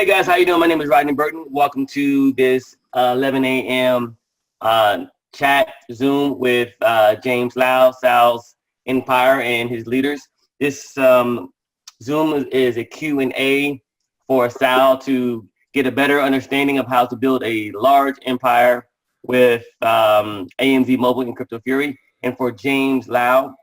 Hey guys, how you doing? My name is Rodney Burton. Welcome to this 11 a.m. Chat Zoom with James Lau, Sal's Empire, and his leaders. This Zoom is a Q&A for Sal to get a better understanding of how to build a large empire with AMZ Mobile and Crypto Fury, and for James Lau,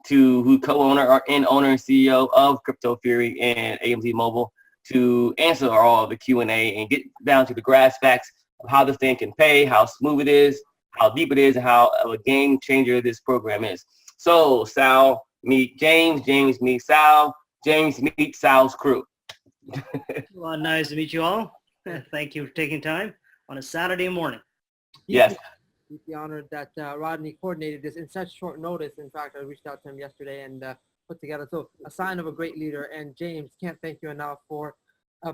who co-owner and owner and CEO of Crypto Fury and AMZ Mobile, to answer all of the Q&A and get down to the grass facts of how this thing can pay, how smooth it is, how deep it is, and how of a game changer this program is. So Sal meet James, James meet Sal, James meet Sal's crew. Well, nice to meet you all. Thank you for taking time on a Saturday morning. Yes. Deeply honored that Rodney coordinated this in such short notice. In fact, I reached out to him yesterday and put together. So a sign of a great leader. And James, can't thank you enough for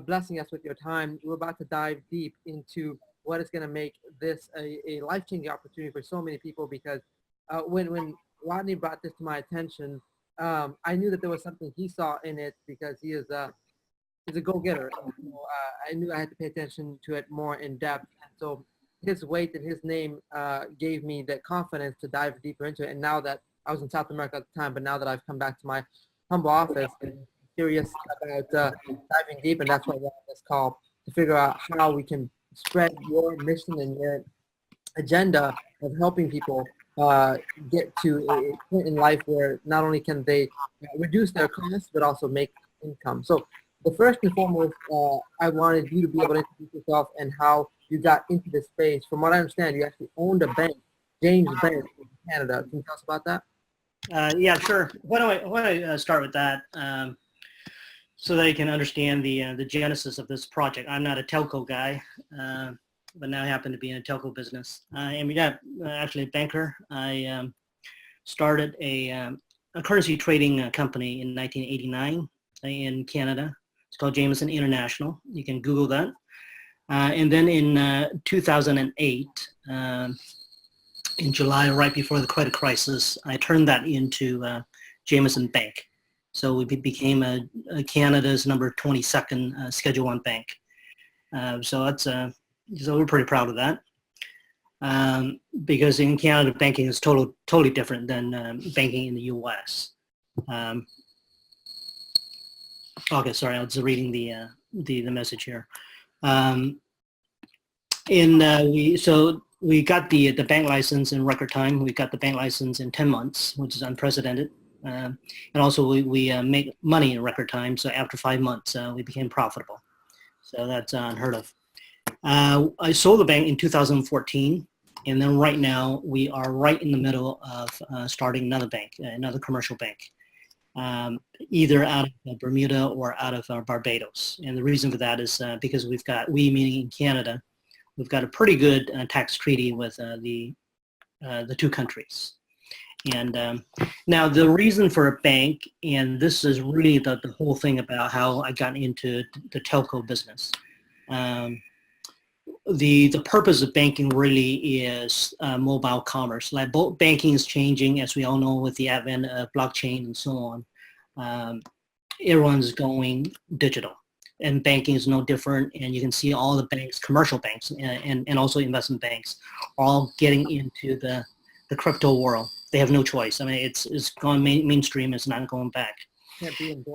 blessing us with your time. We're about to dive deep into what is going to make this a life-changing opportunity for so many people, because when Rodney brought this to my attention, I knew that there was something he saw in it, because he's a go-getter. I knew I had to pay attention to it more in depth. So his weight and his name gave me the confidence to dive deeper into it. And now that I was in South America at the time, but now that I've come back to my humble office, I'm curious about diving deep, and that's why we're on this call, to figure out how we can spread your mission and your agenda of helping people get to a point in life where not only can they reduce their costs, but also make income. So the first and foremost, I wanted you to be able to introduce yourself and how you got into this space. From what I understand, you actually owned a bank, James Bank in Canada. Can you tell us about that? Yeah, sure. Why don't I start with that so that you can understand the genesis of this project. I'm not a telco guy, but now I happen to be in a telco business. I'm actually a banker. I started a currency trading company in 1989 in Canada. It's called Jameson International. You can Google that. And then in 2008, in July, right before the credit crisis, I turned that into Jameson Bank. So we became Canada's number 22nd Schedule I bank. So we're pretty proud of that, because in Canada, banking is totally different than banking in the U.S. Okay, sorry, I was reading the message here. We got the bank license in record time. We got the bank license in 10 months, which is unprecedented. And also we make money in record time. So after 5 months, we became profitable. So that's unheard of. I sold the bank in 2014. And then right now we are right in the middle of starting another bank, another commercial bank, either out of Bermuda or out of Barbados. And the reason for that is because we meaning in Canada, we've got a pretty good tax treaty with the two countries. And now the reason for a bank, and this is really the whole thing about how I got into the telco business. The purpose of banking really is mobile commerce. Like both banking is changing, as we all know, with the advent of blockchain and so on. Everyone's going digital. And banking is no different, and you can see all the banks, commercial banks, and also investment banks, all getting into the crypto world. They have no choice. I mean, it's gone mainstream. It's not going back.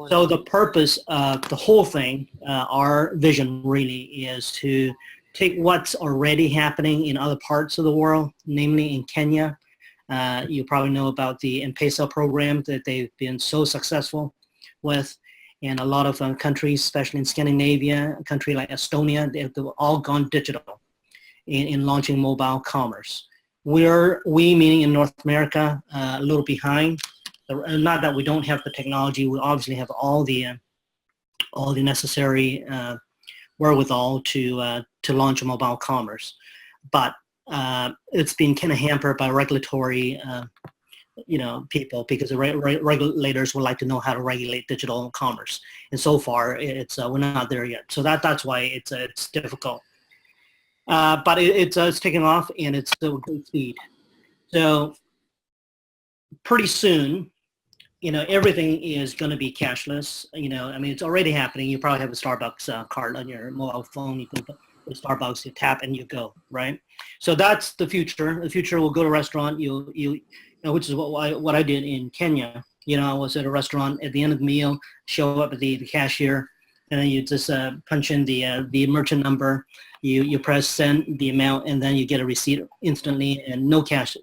So the purpose of the whole thing, our vision really is to take what's already happening in other parts of the world, namely in Kenya. You probably know about the M-Pesa program that they've been so successful with. And a lot of countries, especially in Scandinavia, a country like Estonia, they've all gone digital in launching mobile commerce. We meaning in North America, a little behind. Not that we don't have the technology. We obviously have all the necessary wherewithal to launch mobile commerce, but it's been kind of hampered by regulatory people, because the regulators would like to know how to regulate digital commerce, and so far we're not there yet. So that's why it's difficult. But it's taking off, and it's still great speed. So pretty soon, everything is going to be cashless. I mean, it's already happening. You probably have a Starbucks card on your mobile phone. You can go to Starbucks, you tap and you go, right? So that's the future. The future will go to a restaurant. Which is what I did in Kenya. I was at a restaurant at the end of the meal, show up at the cashier, and then you just punch in the merchant number. You press send the amount, and then you get a receipt instantly, and no cash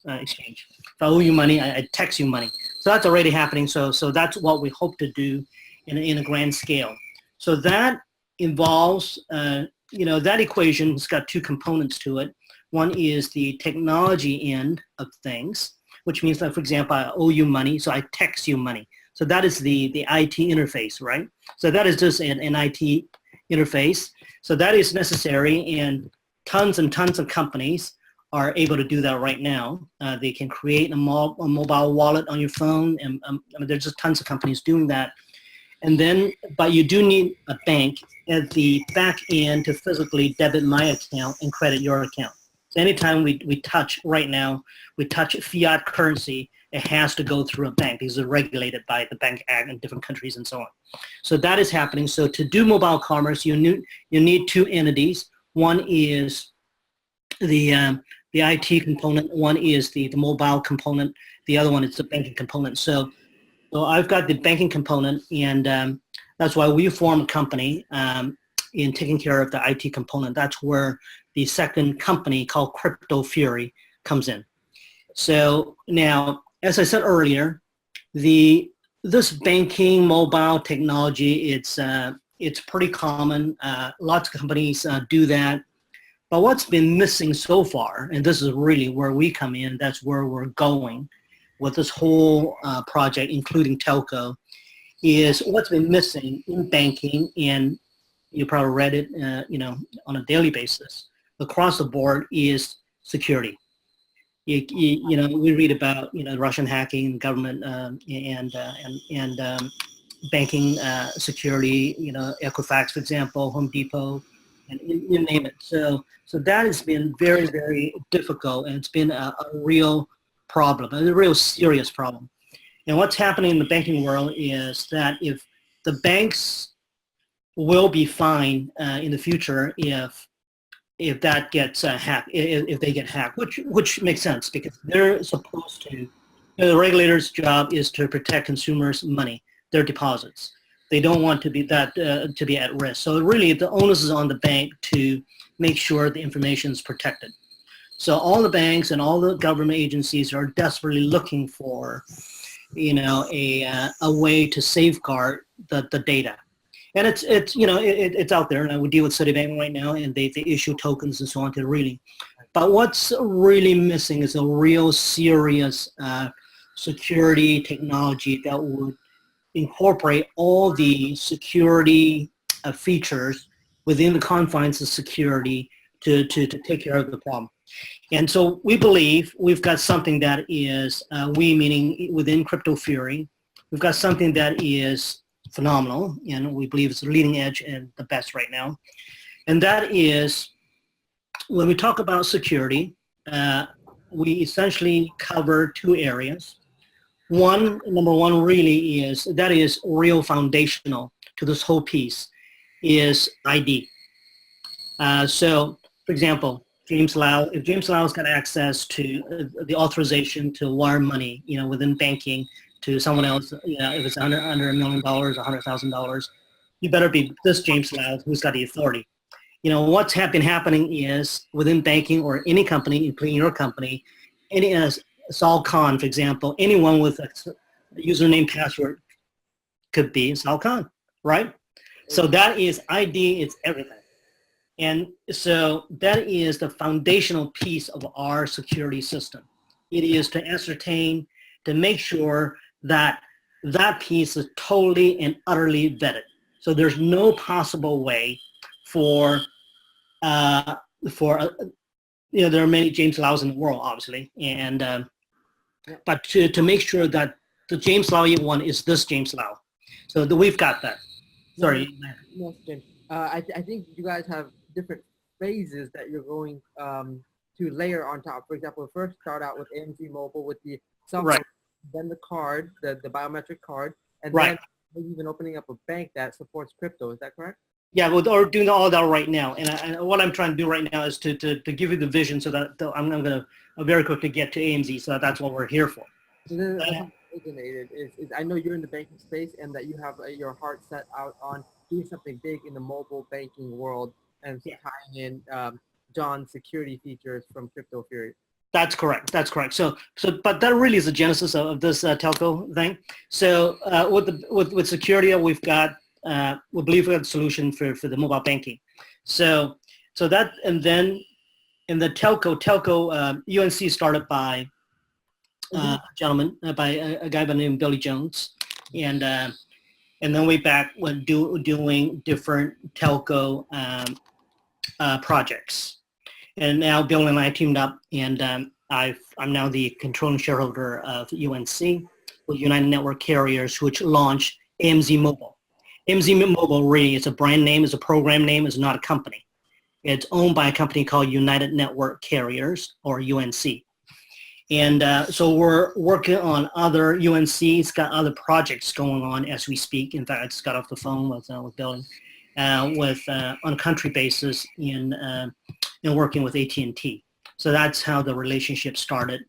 exchange. If I owe you money, I text you money. So that's already happening. So that's what we hope to do in a grand scale. So that involves, that equation has got two components to it. One is the technology end of things, which means that, for example, I owe you money, so I text you money. So that is the IT interface, right? So that is just an IT interface. So that is necessary, and tons and tons of companies are able to do that right now. They can create a mobile wallet on your phone, and there's just tons of companies doing that. And then, but you do need a bank at the back end to physically debit my account and credit your account. So anytime we touch right now, we touch fiat currency, it has to go through a bank because it's regulated by the Bank Act in different countries and so on. So that is happening. So to do mobile commerce, you need two entities. One is the IT component. One is the mobile component. The other one is the banking component. So I've got the banking component, and that's why we form a company in taking care of the IT component. That's where the second company called Crypto Fury comes in. So now, as I said earlier, this banking mobile technology, it's pretty common. Lots of companies do that. But what's been missing so far, and this is really where we come in, that's where we're going with this whole project, including telco, is what's been missing in banking, and you probably read it, on a daily basis across the board, is security. We read about Russian hacking, government, and banking security. Equifax, for example, Home Depot, and you name it. So that has been very, very difficult, and it's been a real problem, a real serious problem. And what's happening in the banking world is that if the banks will be fine in the future if that gets hacked, if they get hacked, which makes sense because they're supposed to. The regulator's job is to protect consumers' money, their deposits. They don't want to be at risk. So really, the onus is on the bank to make sure the information is protected. So all the banks and all the government agencies are desperately looking for, a way to safeguard the data. And it's out there, and we deal with Citibank right now, and they issue tokens and so on to really. But what's really missing is a real serious security technology that would incorporate all the security features within the confines of security to take care of the problem. And so we believe we've got something that is, we meaning within Crypto Fury, we've got something that is phenomenal, and we believe it's the leading edge and the best right now. And that is, when we talk about security, we essentially cover two areas. Number one really is real foundational to this whole piece is ID. So, for example, if James Lau has got access to the authorization to wire money, within banking to someone else, if it's under $1 million, $100,000, you better be this James Lau who's got the authority. What's been happening is within banking or any company, including your company, Sal Khan, for example, anyone with a username password could be Sal Khan, right? So that is ID, it's everything. And so that is the foundational piece of our security system. It is to ascertain, to make sure that that piece is totally and utterly vetted. So there's no possible way there are many James Laus in the world, obviously, and but to make sure that the James Lau one is this James Lau. So we've got that. Sorry. No, James. I think you guys have different phases that you're going to layer on top. For example, first start out with AMZ Mobile with the software, Right. then the card, the biometric card, and Right. then maybe even opening up a bank that supports crypto. Is that correct? Yeah, we're doing all that right now, and what I'm trying to do right now is to give you the vision, so that I'm going to very quickly get to AMZ, so that's what we're here for. So then how it originated is I know you're in the banking space and that you have your heart set out on doing something big in the mobile banking world and Yeah. tying in John's security features from Crypto Fury. That's correct. That's correct. But that really is the genesis of this telco thing. So with security, we believe we have a solution for the mobile banking. So that, and then in the telco, UNC started by a gentleman, by a guy by the name of Billy Jones, and then way back when doing different telco projects. And now Bill and I teamed up, and I'm now the controlling shareholder of UNC, with United Network Carriers, which launched AMZ Mobile. AMZ Mobile really is a brand name, is a program name, is not a company. It's owned by a company called United Network Carriers, or UNC. And so we're working on other, UNC's got other projects going on as we speak. In fact, I just got off the phone with Bill, on a country basis in working with AT&T. So that's how the relationship started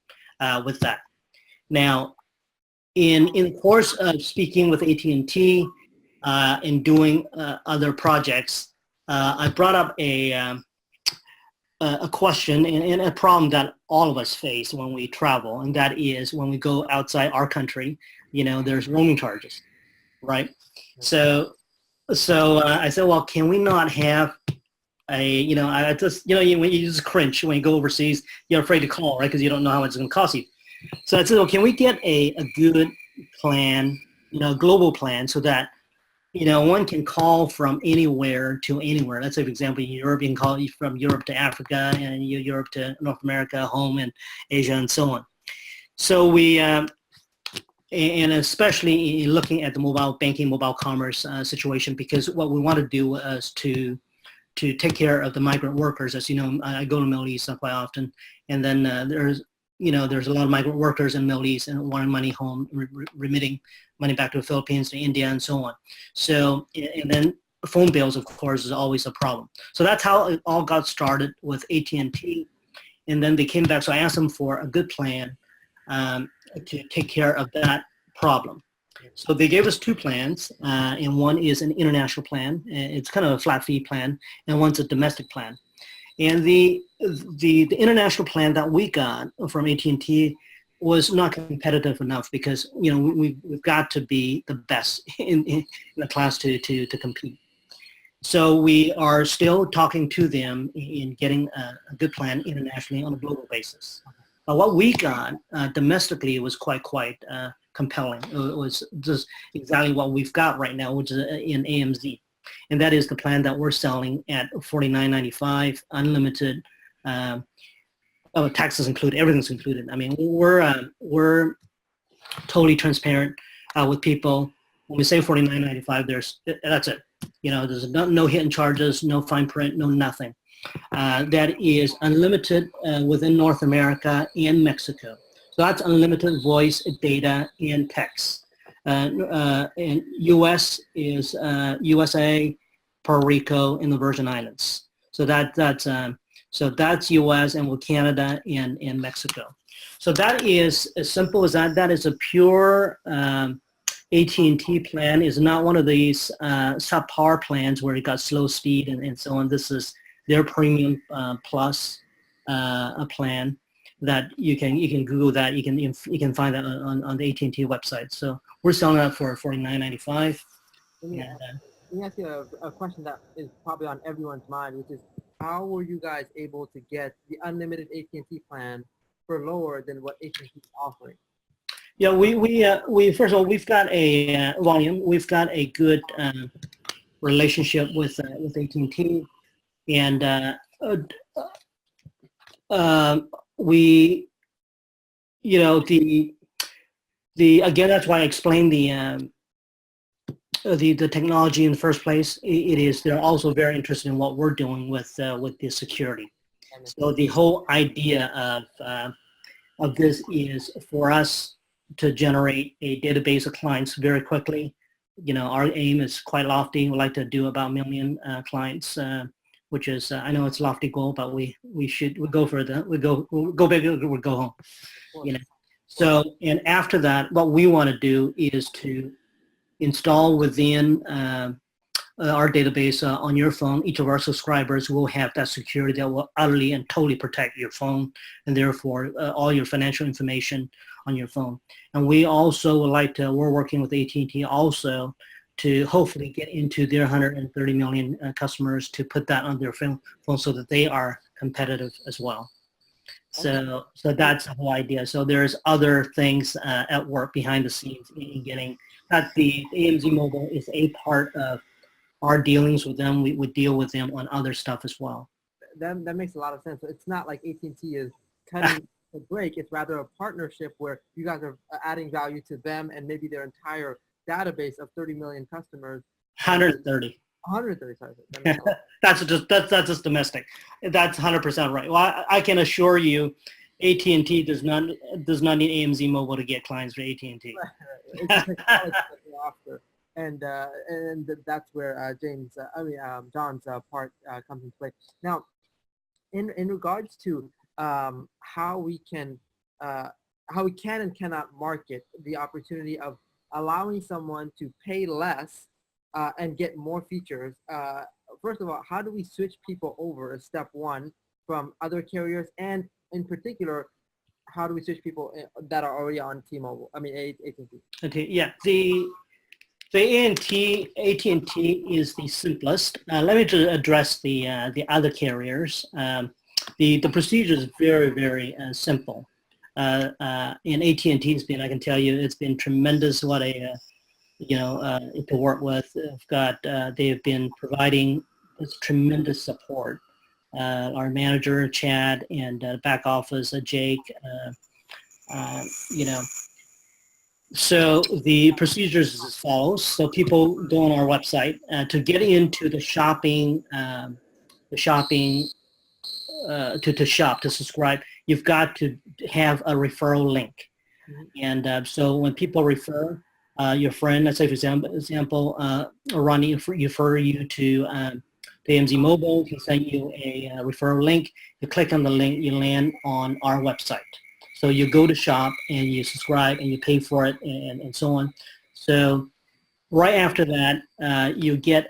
with that. Now, in the course of speaking with AT&T and doing other projects, I brought up a question and a problem that all of us face when we travel, and that is when we go outside our country, there's roaming charges, right? So I said, well, can we not have I just, when you just cringe when you go overseas, you're afraid to call, right? Because you don't know how much it's going to cost you. So I said, well, can we get a good plan, global plan, so that, one can call from anywhere to anywhere. Let's say, for example, Europe, you can call from Europe to Africa, and Europe to North America, home, and Asia, and so on. So we, and especially looking at the mobile banking, mobile commerce situation, because what we want to do is to take care of the migrant workers. As you know, I go to the Middle East quite often, and then there's a lot of migrant workers in the Middle East and wanting money home, remitting money back to the Philippines, to India, and so on. So, and then phone bills, of course, is always a problem. So that's how it all got started with AT&T, and then they came back. So I asked them for a good plan to take care of that problem. So they gave us two plans, and one is an international plan. It's kind of a flat fee plan, and one's a domestic plan. And the international plan that we got from AT&T was not competitive enough, because we've got to be the best in the class to compete. So we are still talking to them in getting a good plan internationally on a global basis. What we got domestically was quite compelling. It was just exactly what we've got right now, which is in AMZ. And that is the plan that we're selling at $49.95, unlimited, taxes included, everything's included. I mean, we're totally transparent with people. When we say $49.95, that's it. There's no hidden charges, no fine print, no nothing. That is unlimited within North America and Mexico. So that's unlimited voice, data, and text. And U.S. is USA, Puerto Rico, and the Virgin Islands. So that's U.S. and with Canada and Mexico. So that is as simple as that. That is a pure AT&T plan. Is not one of these subpar plans where it got slow speed and so on. This is their premium plus a plan that you can Google that. You can find that on the AT&T website. So we're selling that for $49.95. Let me ask you a question that is probably on everyone's mind, which is, how were you guys able to get the unlimited AT&T plan for lower than what AT&T is offering? Yeah, we first of all, we've got a volume. We've got a good relationship with AT&T, and we, the again, that's why I explained the technology in the first place. They're also very interested in what we're doing with the security. So the whole idea of this is for us to generate a database of clients very quickly. Our aim is quite lofty. We'd like to do about 1 million clients, which is, I know it's a lofty goal, but we go further. We go big or go home. So, and after that, what we want to do is to install within our database on your phone. Each of our subscribers will have that security that will utterly and totally protect your phone, and therefore all your financial information on your phone. And we also would like to, we're working with AT&T also to hopefully get into their 130 million customers to put that on their phone so that they are competitive as well. So that's the whole idea. So there's other things at work behind the scenes in getting that. The AMZ Mobile is a part of our dealings with them. We would deal with them on other stuff as well. That makes a lot of sense. So it's not like AT&T is cutting the break. It's rather a partnership where you guys are adding value to them and maybe their entire database of 30 million customers. 130. 130, sorry. That's just domestic. That's 100% right. Well, I can assure you, AT&T does not need AMZ Mobile to get clients for AT&T. And that's where John's part comes into play. Now, in regards to how we can and cannot market the opportunity of allowing someone to pay less and get more features. First of all, how do we switch people over as step one from other carriers? And in particular, how do we switch people that are already on T-Mobile? I mean, AT&T. Okay, yeah. The AT&T is the simplest. Let me just address the other carriers. The procedure is very, very simple. In AT&T's been, I can tell you, it's been tremendous. What to work with. They've been providing tremendous support. Our manager, Chad, and back office, Jake, So the procedures is as follows. So people go on our website to get into the shopping, to subscribe. You've got to have a referral link. And so when people refer your friend, let's say for example, Ronnie refer you to AMZ Mobile, he send you a referral link. You click on the link, you land on our website. So you go to shop and you subscribe and you pay for it and so on. So right after that, you get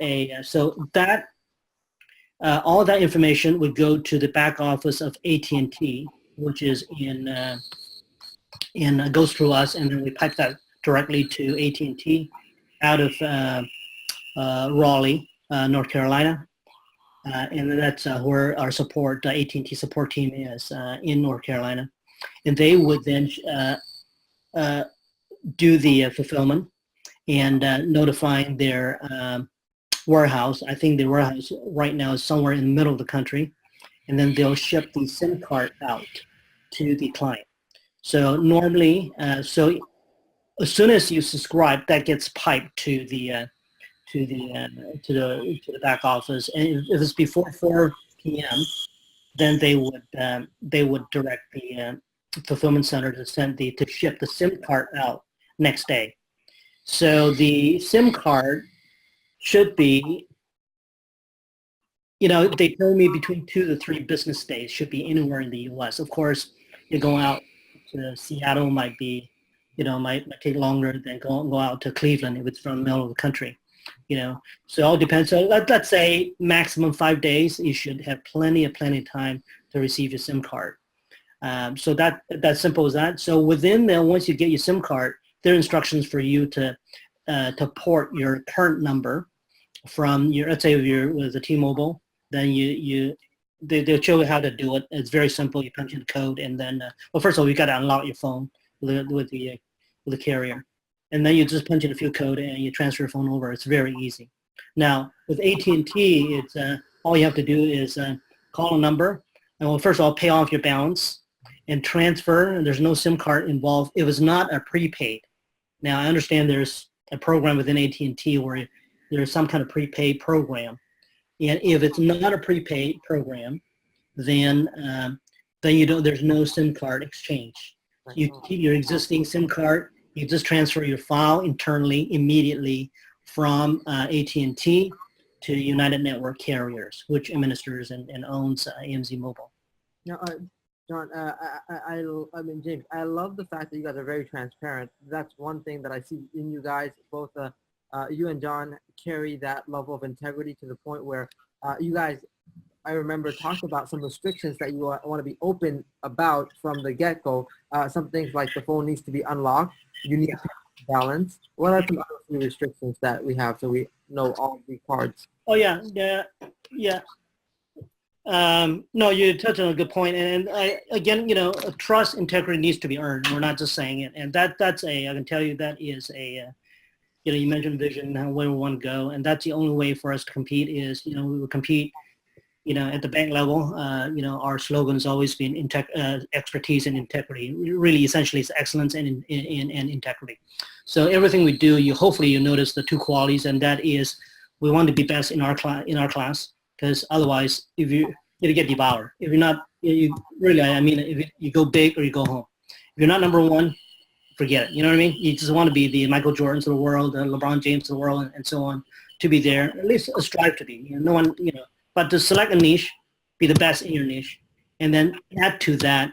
all that information would go to the back office of AT&T, which is goes through us, and then we pipe that directly to AT&T out of Raleigh, North Carolina. And that's where our AT&T support team is in North Carolina. And they would then do the fulfillment and notifying their warehouse. I think the warehouse right now is somewhere in the middle of the country. And then they'll ship the SIM card out to the client. So normally, so as soon as you subscribe, that gets piped to the back office. And if it's before 4 p.m., then they would direct the fulfillment center to ship the SIM card out next day. So the SIM card should be, they told me between 2 to 3 business days, should be anywhere in the U.S. Of course, you're going out to Seattle might be, might take longer than go out to Cleveland if it's from the middle of the country. So it all depends. So let's say maximum 5 days, you should have plenty of time to receive your SIM card. So that's simple as that. So within there, once you get your SIM card, there are instructions for you to port your current number from your, let's say if you're with a T-Mobile, then they'll show you how to do it. It's very simple. You punch in the code, and then well, first of all, you got to unlock your phone with the carrier. And then you just punch in a few code and you transfer your phone over. It's very easy. Now with AT&T, it's all you have to do is call a number, and well, first of all, pay off your balance and transfer. And there's no SIM card involved. It was not a prepaid. Now I understand there's a program within AT&T where there's some kind of prepaid program, and if it's not a prepaid program, then there's no SIM card exchange. You keep your existing SIM card You just transfer your file internally immediately from AT&T to United Network Carriers, which administers and owns AMZ Mobile. Now, John, I mean, James, I love the fact that you guys are very transparent. That's one thing that I see in you guys. Both you and John carry that level of integrity to the point where you guys, I remember, talked about some restrictions that you want to be open about from the get-go. Some things like the phone needs to be unlocked. You need to balance. What are some other few restrictions that we have so we know all the cards? Oh yeah. No, you touched on a good point, and again, trust, integrity needs to be earned. We're not just saying it, and I can tell you that is you mentioned vision and where we want to go, and that's the only way for us to compete is, we will compete, at the bank level. Our slogan has always been expertise and integrity. Really, essentially, it's excellence and integrity. So everything we do, hopefully you notice the two qualities, and that is we want to be best in our class. Because otherwise, if you get devoured. If you're not, if you go big or you go home. If you're not number one, forget it. You know what I mean? You just want to be the Michael Jordans of the world, LeBron James of the world, and so on. To be there, at least strive to be. No one, but to select a niche, be the best in your niche, and then add to that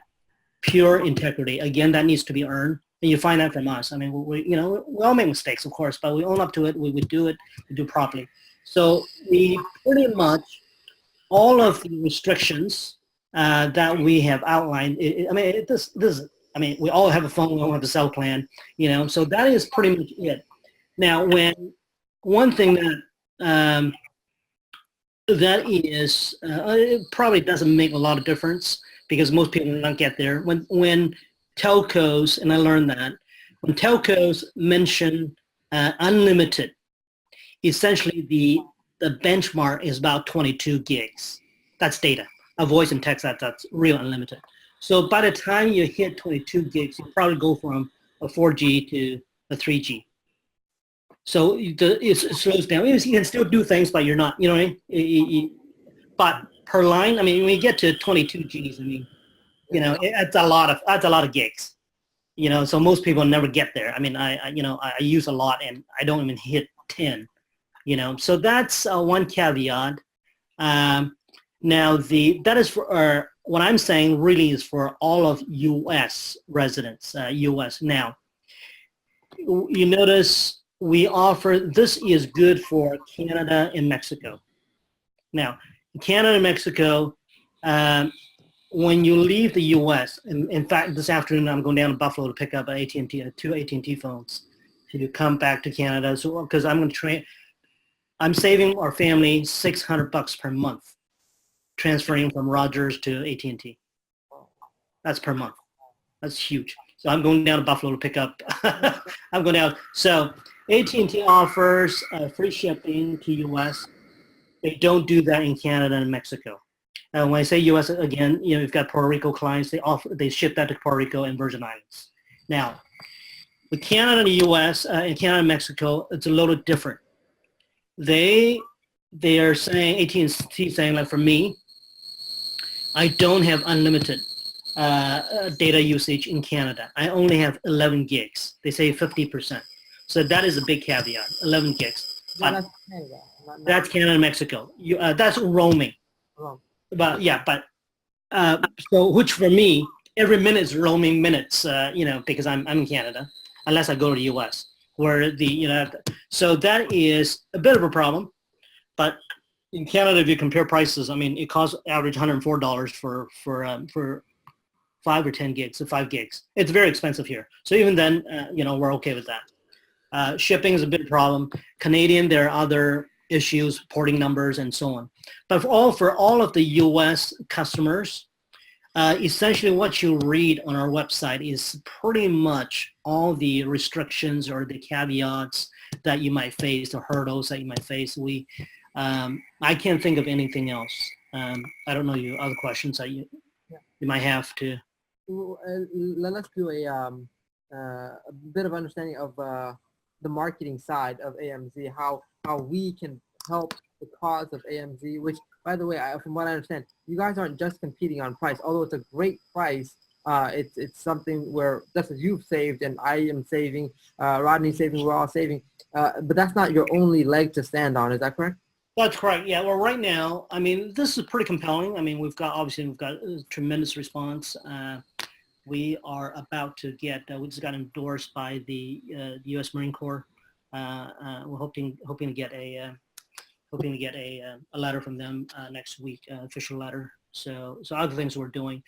pure integrity. Again, that needs to be earned, and you find that from us. I mean, we all make mistakes, of course, but we own up to it. We do it. We do properly. So we pretty much all of the restrictions that we have outlined. We all have a phone. We all have a cell plan. So that is pretty much it. Now, one thing that is it probably doesn't make a lot of difference because most people don't get there. When telcos, and I learned that when telcos mention unlimited, essentially the benchmark is about 22 gigs. That's data. A voice and text, that's real unlimited. So by the time you hit 22 gigs, you probably go from a 4G to a 3G. So it slows down. You can still do things, but you're not, but per line, when you get to 22 Gs, it's a lot of gigs. So most people never get there. I use a lot and I don't even hit 10. So that's one caveat. Now that is for what I'm saying really is for all of U.S. residents, U.S. Now, you notice we offer, this is good for Canada and Mexico. Now, Canada and Mexico, when you leave the U.S., in fact, this afternoon I'm going down to Buffalo to pick up AT&T, two AT&T phones to come back to Canada. So because I'm saving our family $600 per month, transferring from Rogers to AT&T. That's per month. That's huge. So I'm going down to Buffalo to pick up. I'm going down. So AT&T offers free shipping to U.S. They don't do that in Canada and Mexico. When I say U.S. again, you've got Puerto Rico clients. They ship that to Puerto Rico and Virgin Islands. Now, with Canada and the U.S. And Canada and Mexico, it's a little different. They are saying, AT&T saying, like for me, I don't have unlimited data usage in Canada. I only have 11 gigs. They say 50%. So that is a big caveat, 11 gigs. That's Canada. That's Canada and Mexico. That's roaming. Oh. But so which for me, every minute is roaming minutes, because I'm in Canada, unless I go to the U.S. where so that is a bit of a problem. But in Canada, if you compare prices, it costs average $104 for 5 or 10 gigs, so 5 gigs. It's very expensive here. So even then, we're okay with that. Shipping is a big problem. Canadian, there are other issues, porting numbers and so on. But for all of the U.S. customers, essentially what you read on our website is pretty much all the restrictions or the caveats that you might face, the hurdles that you might face. I can't think of anything else. I don't know your other questions that you might have to. Let us do a bit of understanding of the marketing side of AMZ, how we can help the cause of AMZ, which, by the way, from what I understand, you guys aren't just competing on price, although it's a great price. It's something where just as you've saved and I am saving, Rodney's saving, we're all saving. But that's not your only leg to stand on. Is that correct? That's correct. Yeah. Well, right now, I mean, this is pretty compelling. I mean, we've got a tremendous response. We are about to get. We just got endorsed by the U.S. Marine Corps. We're hoping to get a letter from them next week, official letter. So other things we're doing.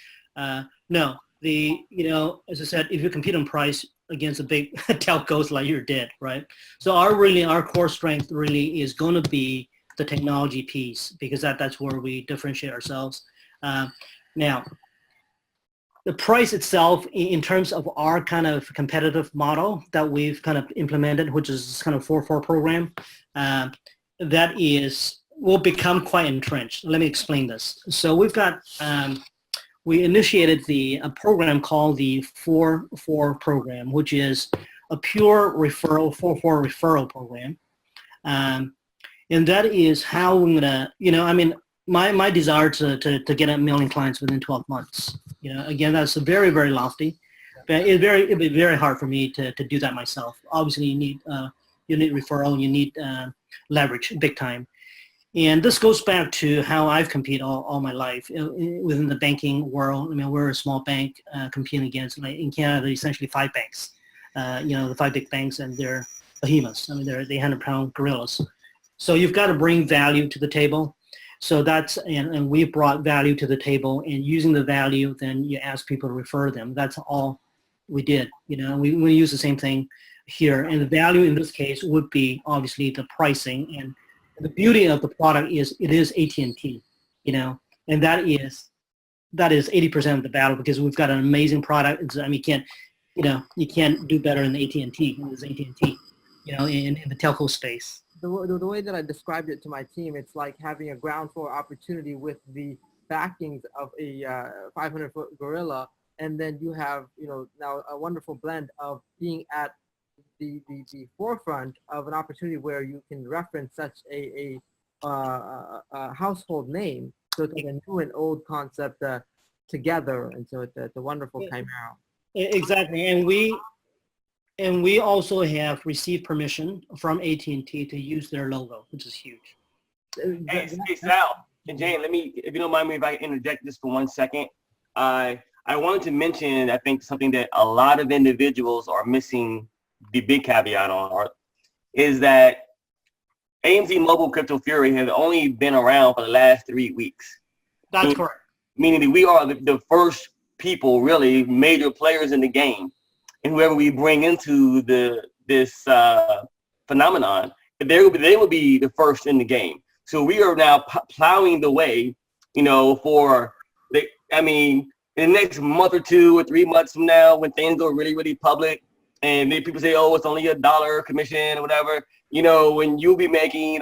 No, as I said, if you compete on price against the big telcos, like you're dead, right? So our core strength really is going to be the technology piece, because that's where we differentiate ourselves. Now, the price itself, in terms of our kind of competitive model that we've kind of implemented, which is kind of 4-4 program, that will become quite entrenched. Let me explain this. So we've got, we initiated a program called the 4-4 program, which is a pure referral, 4-4 referral program. And that is how we're gonna, I mean, my desire to get 1 million clients within 12 months. Again, that's very, very lofty, but it'd be very hard for me to do that myself. Obviously, you need referral, you need leverage, big time. And this goes back to how I've competed all my life within the banking world. I mean, we're a small bank competing against, like in Canada, there's essentially 5 banks. The 5 big banks, and they're behemoths. I mean, they're 100-pound gorillas. So you've got to bring value to the table. So and we brought value to the table, and using the value, then you ask people to refer them. That's all we did. We use the same thing here. And the value in this case would be obviously the pricing, and the beauty of the product is it is AT&T, and that is 80% of the battle, because we've got an amazing product. I mean, you can't do better than AT&T. It's AT&T, in the telco space. The way that I described it to my team, it's like having a ground floor opportunity with the backings of a 500-foot gorilla, and then you have now a wonderful blend of being at the forefront of an opportunity where you can reference such a household name. So it's like a new and old concept together, and so it's a wonderful chimera. Exactly, and we also have received permission from AT&T to use their logo, which is huge. Hey, Sal and Jane, if you don't mind me, if I interject just for 1 second, I wanted to mention, I think something that a lot of individuals are missing the big caveat on is that AMZ Mobile Crypto Fury has only been around for the last 3 weeks. That's correct. Meaning that we are the first people, really major players in the game. And whoever we bring into this phenomenon, they will be the first in the game. So we are now plowing the way, in the next month or 2 or 3 months from now, when things go really, really public, and then people say, oh, it's only $1 commission or whatever, when you'll be making,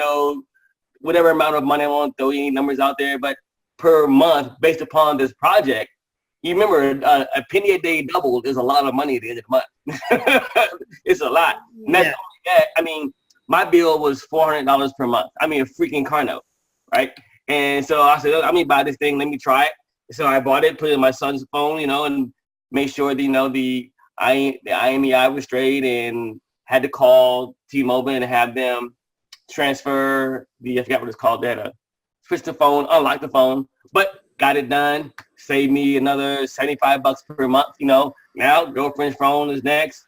whatever amount of money, I won't throw any numbers out there, but per month based upon this project. You remember a penny a day doubled is a lot of money at the end of the month. It's a lot. And that's only that. My bill was $400 per month. A freaking car note, right? And so I said, let me buy this thing. Let me try it. So I bought it, put it in my son's phone, and made sure that, the IMEI was straight, and had to call T-Mobile and have them transfer I forgot what it's called there, switch the phone, unlock the phone, but got it done. Saved me another $75 per month. Now girlfriend's phone is next.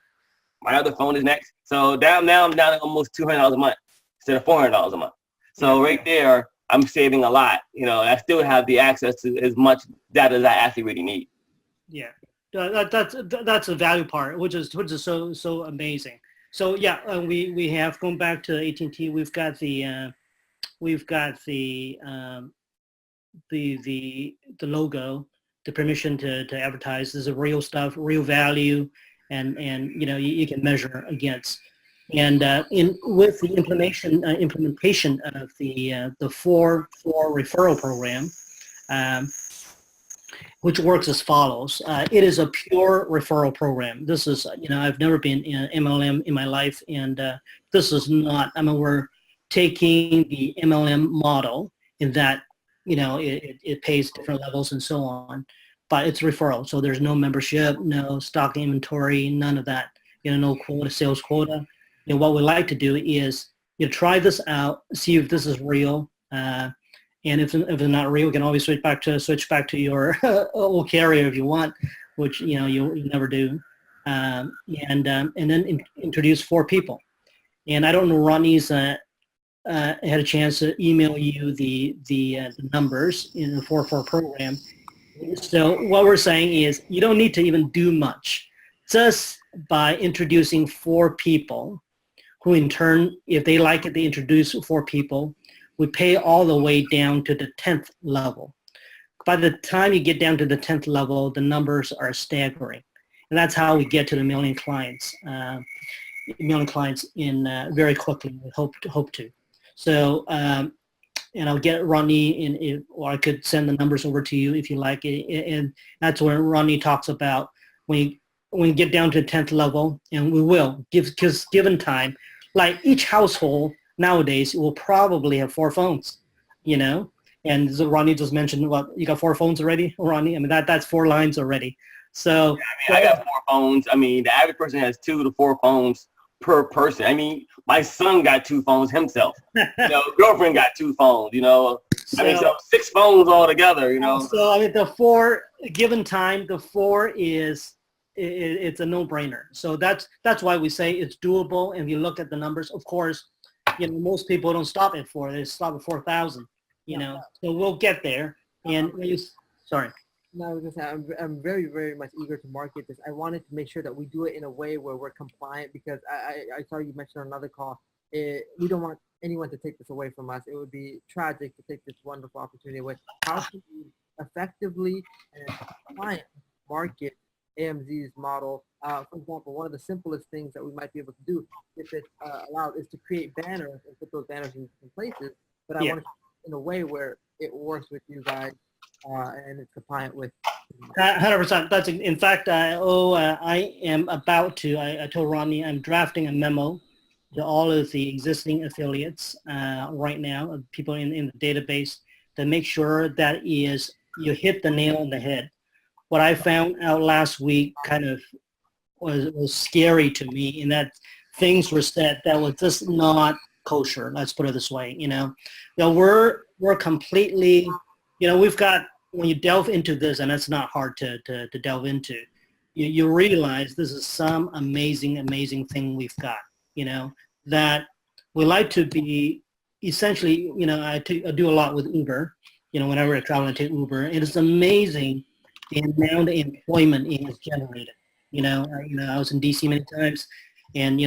My other phone is next. So now I'm down to almost $200 a month instead of $400 a month. So right there, I'm saving a lot. I still have the access to as much data as I actually really need. Yeah, that's the value part, which is so amazing. So yeah, we have, going back to AT&T, we've got the logo, the permission to advertise. This is real stuff, real value, and you can measure against. And with the implementation of the 4-4 referral program, which works as follows. It is a pure referral program. This is, I've never been in MLM in my life, and this is not, we're taking the MLM model in that, it pays different levels and so on. but it's referral. So there's no membership, no stock inventory, none of that. No quota, sales quota. What we like to do is try this out, see if this is real. And if it's not real, we can always switch back to your old carrier if you want, which you never do. And then introduce 4 people. And I don't know, Rodney's had a chance to email you the numbers in the 4-4 program. So what we're saying is you don't need to even do much. Just by introducing 4 people, who in turn, if they like it, they introduce 4 people, we pay all the way down to the 10th level. By the time you get down to the 10th level, the numbers are staggering. And that's how we get to the million clients in very quickly. We hope to. So, and I'll get Ronnie or I could send the numbers over to you if you like it. And that's where Ronnie talks about when you get down to the 10th level, and we will, because given time, like each household nowadays will probably have 4 phones, And so Ronnie just mentioned, what, you got 4 phones already, Ronnie? I mean, that's 4 lines already. So I got 4 phones. I mean, the average person has 2 to 4 phones per person. I mean, my son got 2 phones himself. Girlfriend got 2 phones. So 6 phones altogether. So I mean, the 4, given time, the 4 is it's a no-brainer. So that's why we say it's doable. And if you look at the numbers, of course, most people don't stop at 4. They stop at 4,000. So we'll get there. And sorry. No, I was just saying, I'm very, very much eager to market this. I wanted to make sure that we do it in a way where we're compliant, because I saw you mention on another call, we don't want anyone to take this away from us. It would be tragic to take this wonderful opportunity away. How can we effectively and compliant market AMZ's model? For example, one of the simplest things that we might be able to do, if it's allowed, is to create banners and put those banners in places. But I want to in a way where it works with you guys. And it's compliant with 100%. That's in fact, I am about to. I told Ronnie I'm drafting a memo to all of the existing affiliates right now, people in the database, to make sure that you hit the nail on the head. What I found out last week kind of was scary to me, in that things were said that was just not kosher. Let's put it this way. We're completely. We've got, when you delve into this, and it's not hard to delve into, you realize this is some amazing, amazing thing we've got, that we like to be essentially, I do a lot with Uber, whenever I travel, I take Uber. It is amazing the amount of employment it has generated. I was in DC many times, and,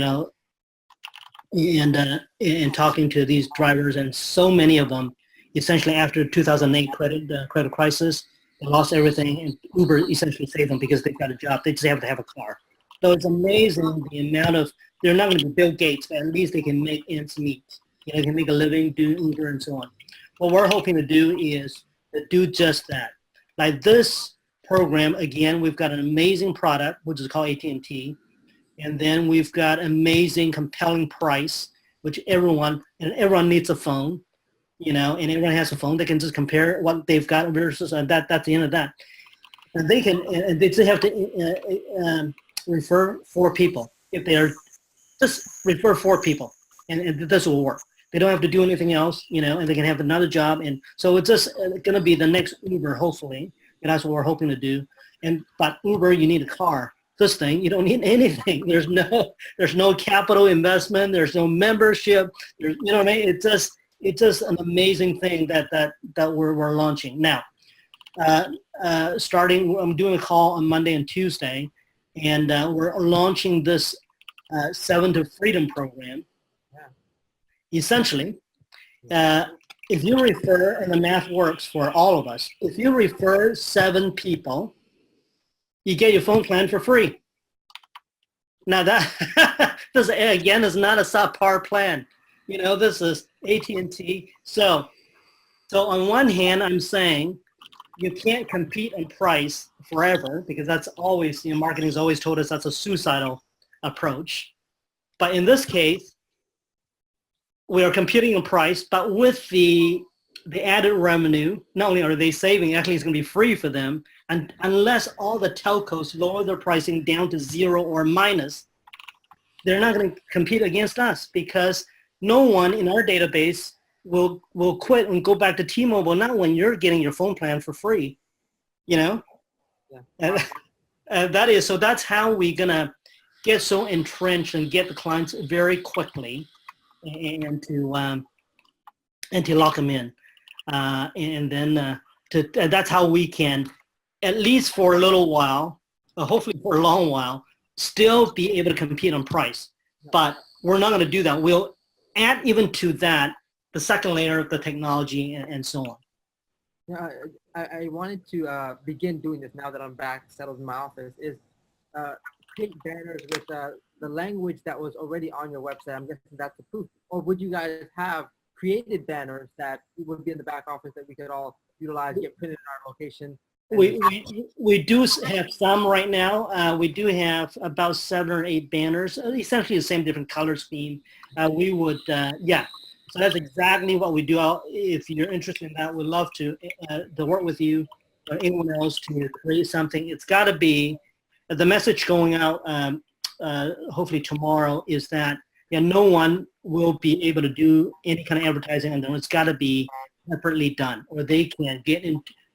and talking to these drivers, and so many of them, essentially after 2008 credit crisis, they lost everything, and Uber essentially saved them because they've got a job. They just have to have a car. So it's amazing the amount of, they're not going to be Bill Gates, but at least they can make ends meet. They can make a living, do Uber and so on. What we're hoping to do is to do just that. Like this program, again, we've got an amazing product, which is called AT&T. And then we've got amazing, compelling price, which everyone needs a phone. And everyone has a phone. They can just compare what they've got versus that's the end of that. And they just have to refer 4 people. If they are, just refer 4 people, and this will work. They don't have to do anything else, and they can have another job. And so it's just going to be the next Uber, hopefully, and that's what we're hoping to do. But Uber, you need a car. This thing, you don't need anything. There's no capital investment. There's no membership. There's, what I mean? It's just an amazing thing that we're launching now. Starting, I'm doing a call on Monday and Tuesday, and we're launching this 7 to Freedom program. Essentially, if you refer, and the math works for all of us, if you refer 7 people, you get your phone plan for free. Now that this again is not a subpar plan. This is AT&T. So on one hand, I'm saying you can't compete on price forever, because that's always, marketing has always told us that's a suicidal approach. But in this case, we are competing on price, but with the the added revenue, not only are they saving, actually it's going to be free for them, and unless all the telcos lower their pricing down to 0 or minus, they're not going to compete against us, because no one in our database will quit and go back to T-Mobile, not when you're getting your phone plan for free, you know? Yeah. So that's how we're going to get so entrenched and get the clients very quickly and to lock them in. And then that's how we can, at least for a little while, hopefully for a long while, still be able to compete on price. But we're not going to do that. We'll add even to that the second layer of the technology and so on. Yeah, I wanted to begin doing this now that I'm back settled in my office, is create banners with the language that was already on your website. I'm guessing that's the proof. Or would you guys have created banners that would be in the back office that we could all utilize, get printed in our location? We do have some right now. We do have about 7 or 8 banners, essentially the same different color scheme. We would, yeah. So that's exactly what we do. If you're interested in that, we'd love to work with you or anyone else to create something. It's got to be, the message going out hopefully tomorrow is that no one will be able to do any kind of advertising, and then it's got to be separately done, or they can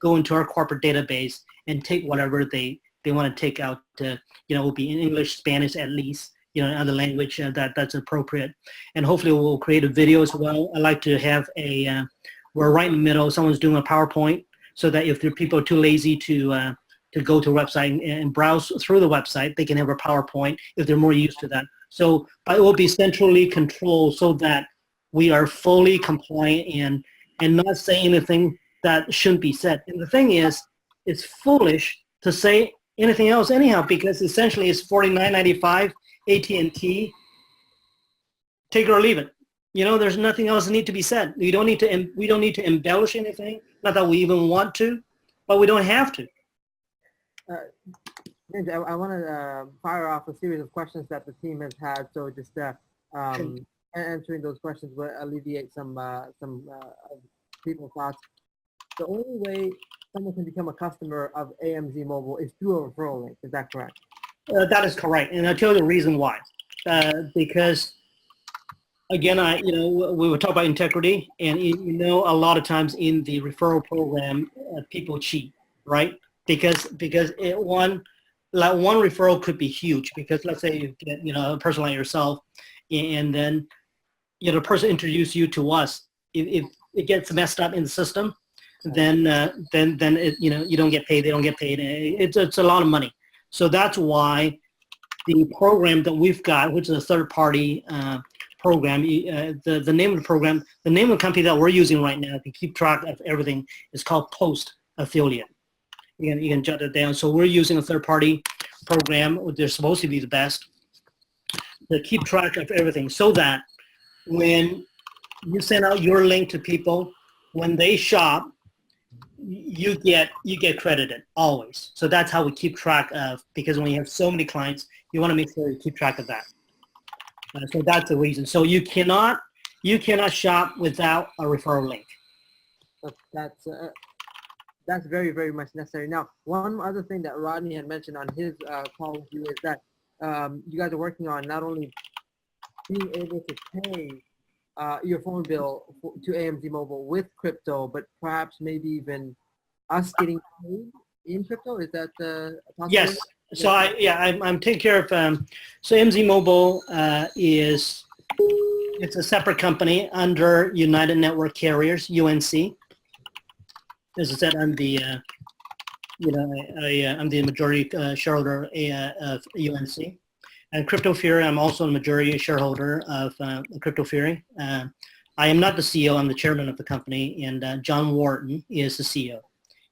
go into our corporate database and take whatever they want to take out. Will be in English, Spanish at least, other language that's appropriate. And hopefully we'll create a video as well. I like to have we're right in the middle. Someone's doing a PowerPoint, so that if there are people too lazy to go to a website and browse through the website, they can have a PowerPoint if they're more used to that. So it will be centrally controlled so that we are fully compliant and not saying anything that shouldn't be said. And the thing is, it's foolish to say anything else anyhow, because essentially it's $49.95 AT&T. Take it or leave it. There's nothing else that needs to be said. We don't need to embellish anything. Not that we even want to, but we don't have to. James, I want to fire off a series of questions that the team has had. So just answering those questions will alleviate some people's thoughts. The only way someone can become a customer of AMZ Mobile is through a referral link. Is that correct? That is correct, and I'll tell you the reason why. Because again, we were talking about integrity, and a lot of times in the referral program, people cheat, right? Because one referral could be huge. Because let's say you get a person like yourself, and then the person introduced you to us. If it gets messed up in the system, then it, you don't get paid. They don't get paid. It's a lot of money. So that's why the program that we've got, which is a third-party program, the name of the program, the name of the company that we're using right now to keep track of everything is called Post Affiliate. You can jot it down. So we're using a third-party program. They're supposed to be the best to keep track of everything, so that when you send out your link to people, when they shop, you get credited always. So that's how we keep track of, because when you have so many clients, you want to make sure you keep track of that. So that's the reason. So you cannot shop without a referral link. That's very, very much necessary. Now, one other thing that Rodney had mentioned on his call with you is that you guys are working on not only being able to pay your phone bill to AMZ Mobile with crypto, but perhaps maybe even us getting paid in crypto. Is that a possibility? Yes. So I'm taking care of. So AMZ Mobile it's a separate company under United Network Carriers, UNC. As I said, I'm the I'm the majority shareholder of UNC. And Crypto Fury, I'm also a majority shareholder of Crypto Fury. I am not the CEO, I'm the chairman of the company, and John Wharton is the CEO.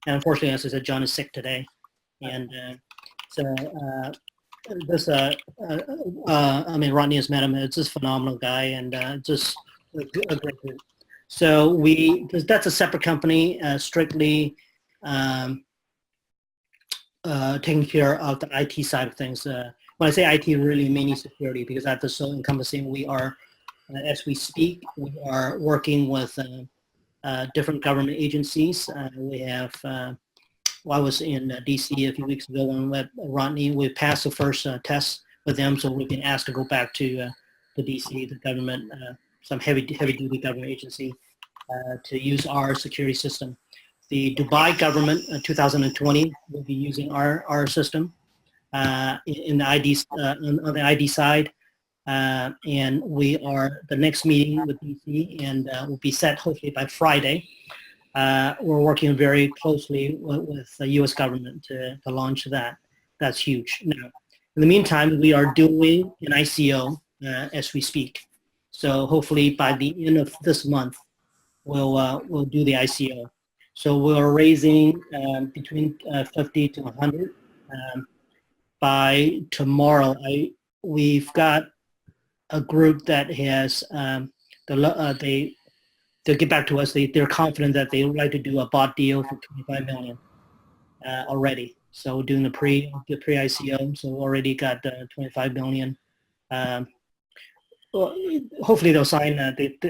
And unfortunately, as I said, John is sick today. And Rodney has met him. It's just a phenomenal guy, and just a great group. So that's a separate company, strictly taking care of the IT side of things. When I say IT, really meaning security, because that's so encompassing. We are, as we speak, we are working with different government agencies. We have, I was in DC a few weeks ago when we met Rodney. We passed the first test with them, so we've been asked to go back to DC, the government, some heavy duty government agency, to use our security system. The Dubai government, 2020, will be using our system in the ID on the ID side. And we are the next meeting with DC, and will be set hopefully by Friday. We're working very closely with the U.S. government to launch that. That's huge. Now, in the meantime, we are doing an ICO as we speak. So hopefully by the end of this month, we'll do the ICO. So we're raising between 50 to 100 by tomorrow. We've got a group that has they'll get back to us. They're confident that they would like to do a bought deal for 25 million already. So we're doing the pre-ICO. So we already got 25 million. Well, hopefully they'll sign.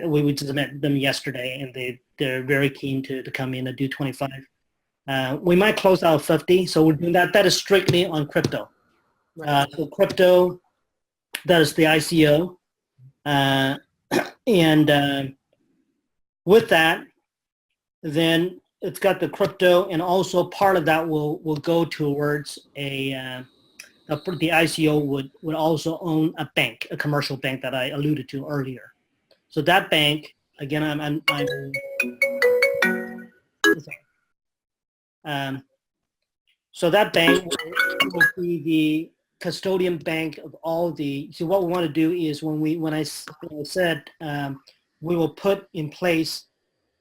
We just met them yesterday, and they're very keen to come in and do 25. We might close out 50. So we're doing that. That is strictly on crypto. So crypto, that is the ICO, and with that, then it's got the crypto, and also part of that will go towards the ICO would also own a bank, a commercial bank that I alluded to earlier. So that bank, again, so that bank will be the custodian bank of all the. So what we want to do is when I said we will put in place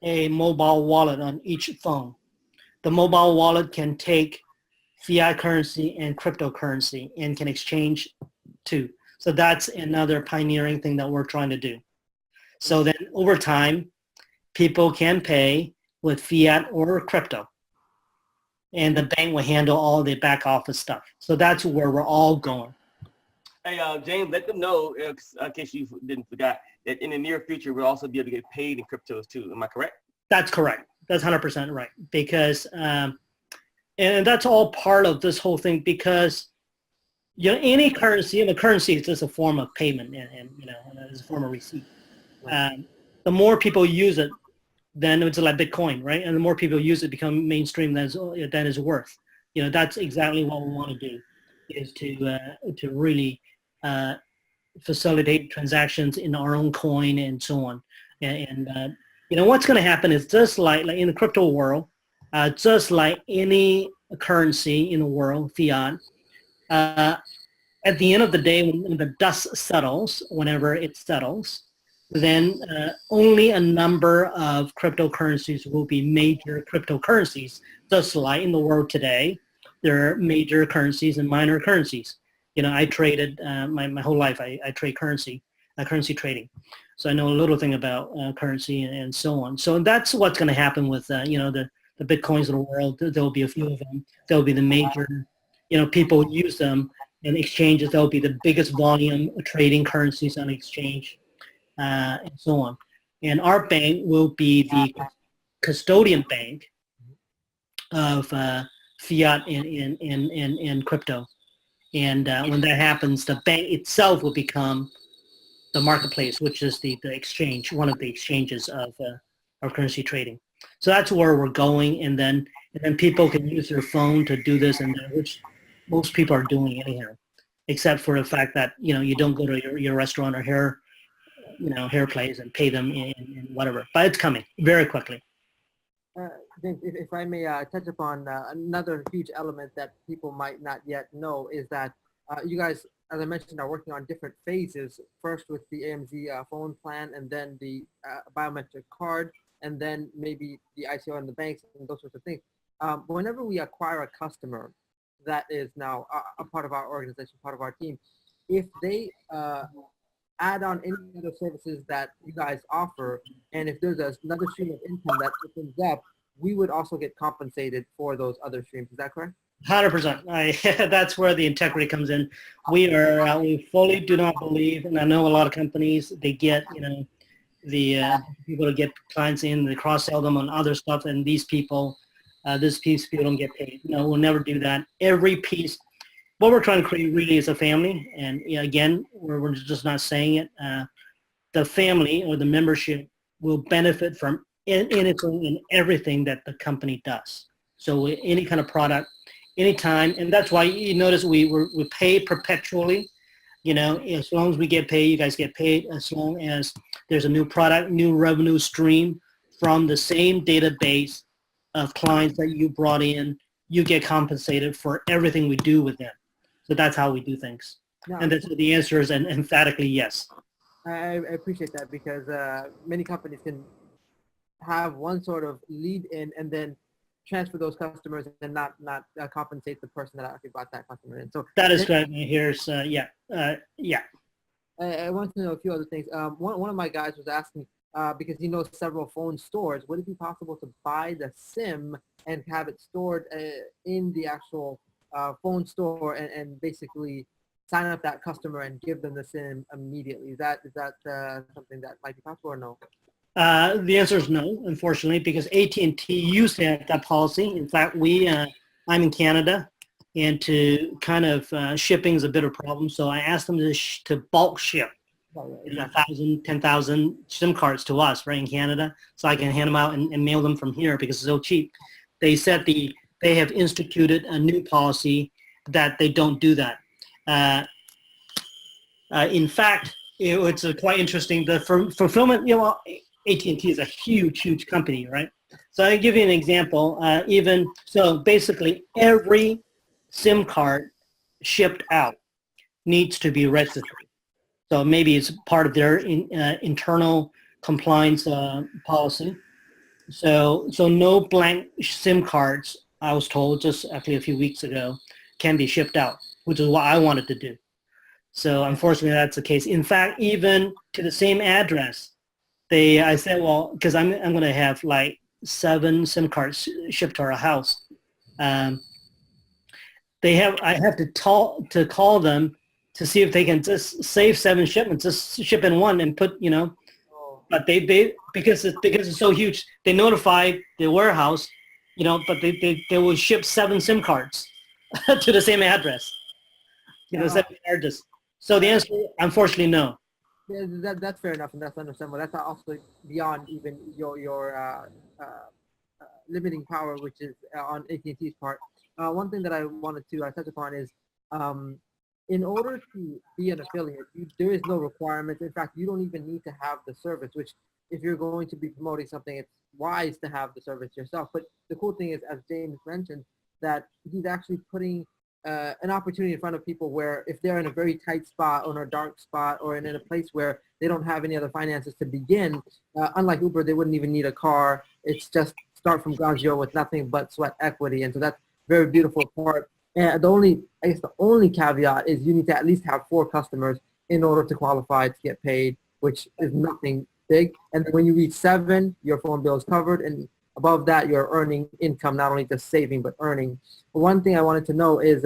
a mobile wallet on each phone. The mobile wallet can take fiat currency and cryptocurrency and can exchange too. So that's another pioneering thing that we're trying to do. So then over time, people can pay with fiat or crypto, and the bank will handle all the back office stuff. So that's where we're all going. Hey, James, let them know, in case you didn't forget, that in the near future, we'll also be able to get paid in cryptos too. Am I correct? That's correct. That's 100% right. Because, and that's all part of this whole thing, because, any currency, and the currency is just a form of payment, and it's a form of receipt. The more people use it, then it's like Bitcoin, right? And the more people use it, become mainstream, than is worth. That's exactly what we want to do, is to really facilitate transactions in our own coin and so on. And what's going to happen is just like in the crypto world, just like any currency in the world, fiat, at the end of the day, when the dust settles, whenever it settles, then only a number of cryptocurrencies will be major cryptocurrencies. Just like in the world today, there are major currencies and minor currencies. I traded my whole life. I trade currency trading. So I know a little thing about currency and so on. So that's what's going to happen with, the Bitcoins of the world. There'll be a few of them. There'll be the major, people use them in exchanges. There'll be the biggest volume of trading currencies on exchange and so on. And our bank will be the custodian bank of fiat and crypto. And when that happens, the bank itself will become the marketplace, which is the exchange, one of the exchanges of currency trading. So that's where we're going, and then people can use their phone to do this, and which most people are doing anyhow, except for the fact that you don't go to your restaurant or hair place and pay them in whatever. But it's coming very quickly. James, if I may touch upon another huge element that people might not yet know is that you guys, as I mentioned, are working on different phases. First with the AMZ phone plan, and then the biometric card, and then maybe the ICO and the banks and those sorts of things. Whenever we acquire a customer that is now a part of our organization, part of our team, if they add on any other services that you guys offer, and if there's another stream of income that opens up, we would also get compensated for those other streams. Is that correct? 100%. That's where the integrity comes in. We fully do not believe, and I know a lot of companies, they get, people to get clients in, they cross-sell them on other stuff, and these people don't get paid. No, we'll never do that. Every piece, what we're trying to create really is a family, and again, we're just not saying it. The family or the membership will benefit from anything and everything that the company does. So any kind of product, anytime, and that's why you notice we pay perpetually. As long as we get paid, you guys get paid. As long as there's a new product, new revenue stream from the same database of clients that you brought in, you get compensated for everything we do with them. So that's how we do things. No, And the answer is an emphatically yes. I appreciate that because many companies can have one sort of lead in and then transfer those customers and not compensate the person that actually brought that customer in. So that is correct. Here's yeah. I want to know a few other things. One of my guys was asking because he knows several phone stores. Would it be possible to buy the SIM and have it stored in the actual phone store and basically sign up that customer and give them the SIM immediately? Is that something that might be possible or no? The answer is no, unfortunately, because AT&T used to have that policy. In fact, I'm in Canada, and to kind of shipping is a bit of a problem. So I asked them to bulk ship 1,000, 10,000 SIM cards to us right in Canada, so I can hand them out and mail them from here because it's so cheap. They said they have instituted a new policy that they don't do that. In fact, it's quite interesting. The fulfillment, AT&T is a huge company, right? So I'll give you an example. So basically every SIM card shipped out needs to be registered. So maybe it's part of their internal compliance policy. So no blank SIM cards, I was told just actually a few weeks ago, can be shipped out, which is what I wanted to do. So unfortunately, that's the case. In fact, even to the same address, I said, well, because I'm going to have like 7 SIM cards shipped to our house. I have to call them to see if they can just save 7 shipments, just ship in one and put, but they because it's so huge, they notify the warehouse, but they will ship 7 SIM cards to the same address, 7 charges. So the answer, unfortunately, no. Yeah, that's fair enough, and that's understandable. That's also beyond even your limiting power, which is on AT&T's part. One thing that I wanted to touch upon is, in order to be an affiliate, there is no requirement. In fact, you don't even need to have the service, which if you're going to be promoting something, it's wise to have the service yourself. But the cool thing is, as James mentioned, that he's actually putting an opportunity in front of people where if they're in a very tight spot or in a dark spot or in a place where they don't have any other finances to begin, unlike Uber, they wouldn't even need a car. It's just start from ground zero with nothing but sweat equity. And so that's a very beautiful part. And the only caveat is you need to at least have 4 customers in order to qualify to get paid, which is nothing big. And when you reach 7, your phone bill is covered. And above that, you're earning income, not only just saving, but earning. One thing I wanted to know is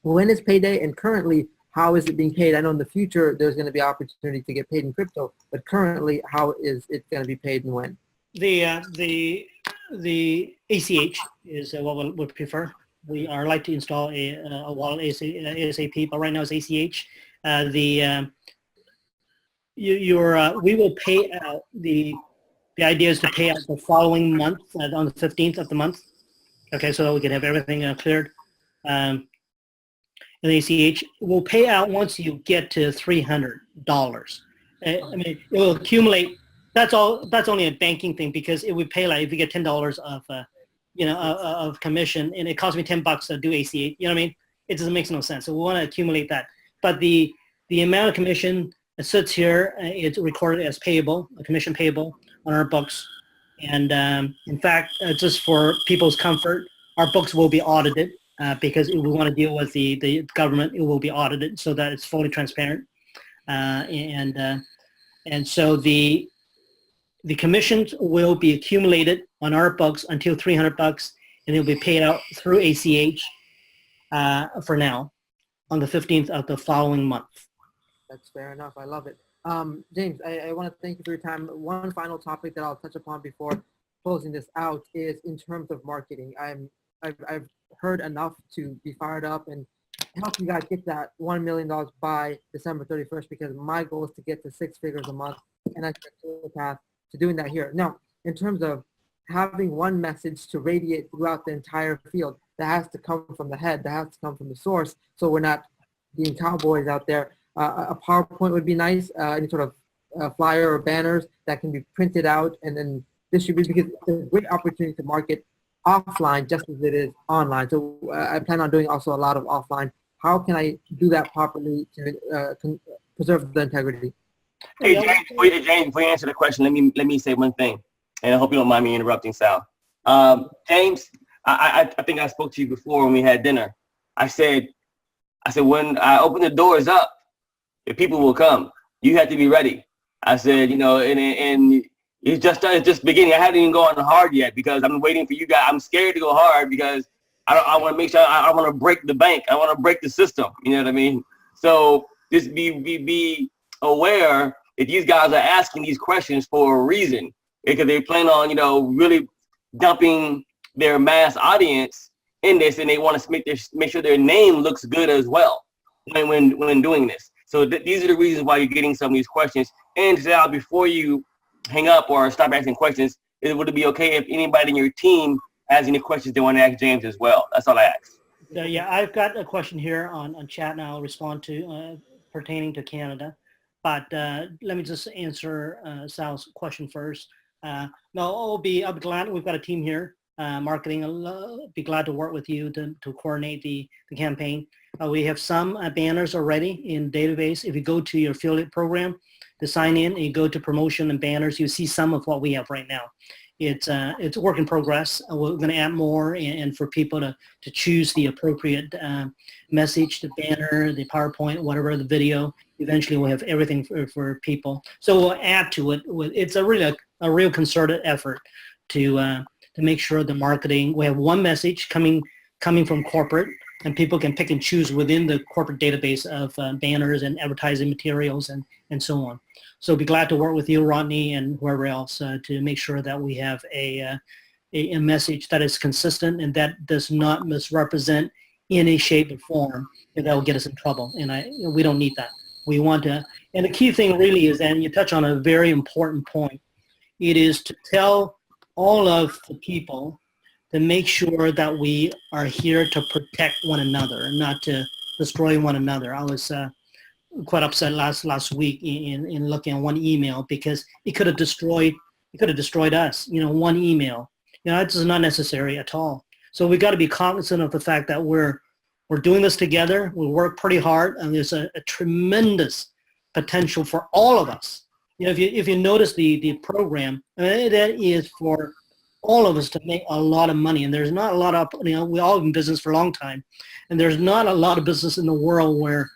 when is payday, and currently, how is it being paid? I know in the future, there's going to be opportunity to get paid in crypto, but currently, how is it going to be paid and when? The ACH is what we would prefer. We are like to install a wallet ASAP, but right now it's ACH. We will pay out the idea is to pay out the following month on the 15th of the month. Okay, so that we can have everything cleared. And the ACH will pay out once you get to $300. I mean, it will accumulate. That's all. That's only a banking thing because it would pay like if you get $10 of commission and it costs me $10 to do ACH. You know what I mean? It doesn't make no sense. So we want to accumulate that. But the amount of commission that sits here, it's recorded as payable, a commission payable on our books. And in fact, just for people's comfort, our books will be audited because we want to deal with the government. It will be audited so that it's fully transparent. And so the commissions will be accumulated on our books until $300, and it'll be paid out through ACH for now on the 15th of the following month. That's fair enough. I love it. James, I want to thank you for your time. One final topic that I'll touch upon before closing this out is in terms of marketing. I've heard enough to be fired up and help you guys get that $1 million by December 31st, because my goal is to get to 6 figures a month, and that's the path to doing that here. Now, in terms of having one message to radiate throughout the entire field, that has to come from the head, that has to come from the source, so we're not being cowboys out there. A PowerPoint would be nice, any sort of flyer or banners that can be printed out and then distributed, because it's a great opportunity to market offline just as it is online. So I plan on doing also a lot of offline. How can I do that properly to preserve the integrity? Hey, James, before you answer the question, let me say one thing, and I hope you don't mind me interrupting, Sal. James, I think I spoke to you before when we had dinner. I said when I open the doors up, the people will come. You have to be ready. I said, you know, and it's just beginning. I haven't even gone hard yet because I'm waiting for you guys. I'm scared to go hard because I want to make sure I want to break the bank. I want to break the system. You know what I mean? So just be aware that these guys are asking these questions for a reason, because they plan on, you know, really dumping their mass audience in this, and they want to make sure their name looks good as well when doing this. So these are the reasons why you're getting some of these questions. And Sal, before you hang up or stop asking questions, would it be okay if anybody in your team has any questions they want to ask James as well? That's all I ask. Yeah, I've got a question here on chat, and I'll respond to pertaining to Canada. But let me just answer Sal's question first. No, I'll be glad. We've got a team here, marketing. I'll be glad to work with you to coordinate the campaign. We have some banners already in database. If you go to your affiliate program to sign in and you go to promotion and banners, you see some of what we have right now. It's a work in progress. We're going to add more, and for people to choose the appropriate message, the banner, the PowerPoint, whatever, the video. Eventually we'll have everything for people. So we'll add to it. It's a real concerted effort to make sure the marketing, we have one message coming from corporate, and people can pick and choose within the corporate database of banners and advertising materials and so on. So be glad to work with you, Rodney, and whoever else to make sure that we have a message that is consistent and that does not misrepresent in any shape or form, and that will get us in trouble. And we don't need that. We want to, and the key thing really is, and you touch on a very important point, it is to tell all of the people to make sure that we are here to protect one another and not to destroy one another. I was quite upset last week in looking at one email, because it could have destroyed us. You know, one email. You know, this is not necessary at all. So we got to be cognizant of the fact that we're doing this together. We work pretty hard, and there's a tremendous potential for all of us. You know, if you notice the program, that is for all of us to make a lot of money. And there's not a lot of, you know, we all been in business for a long time, and there's not a lot of business in the world where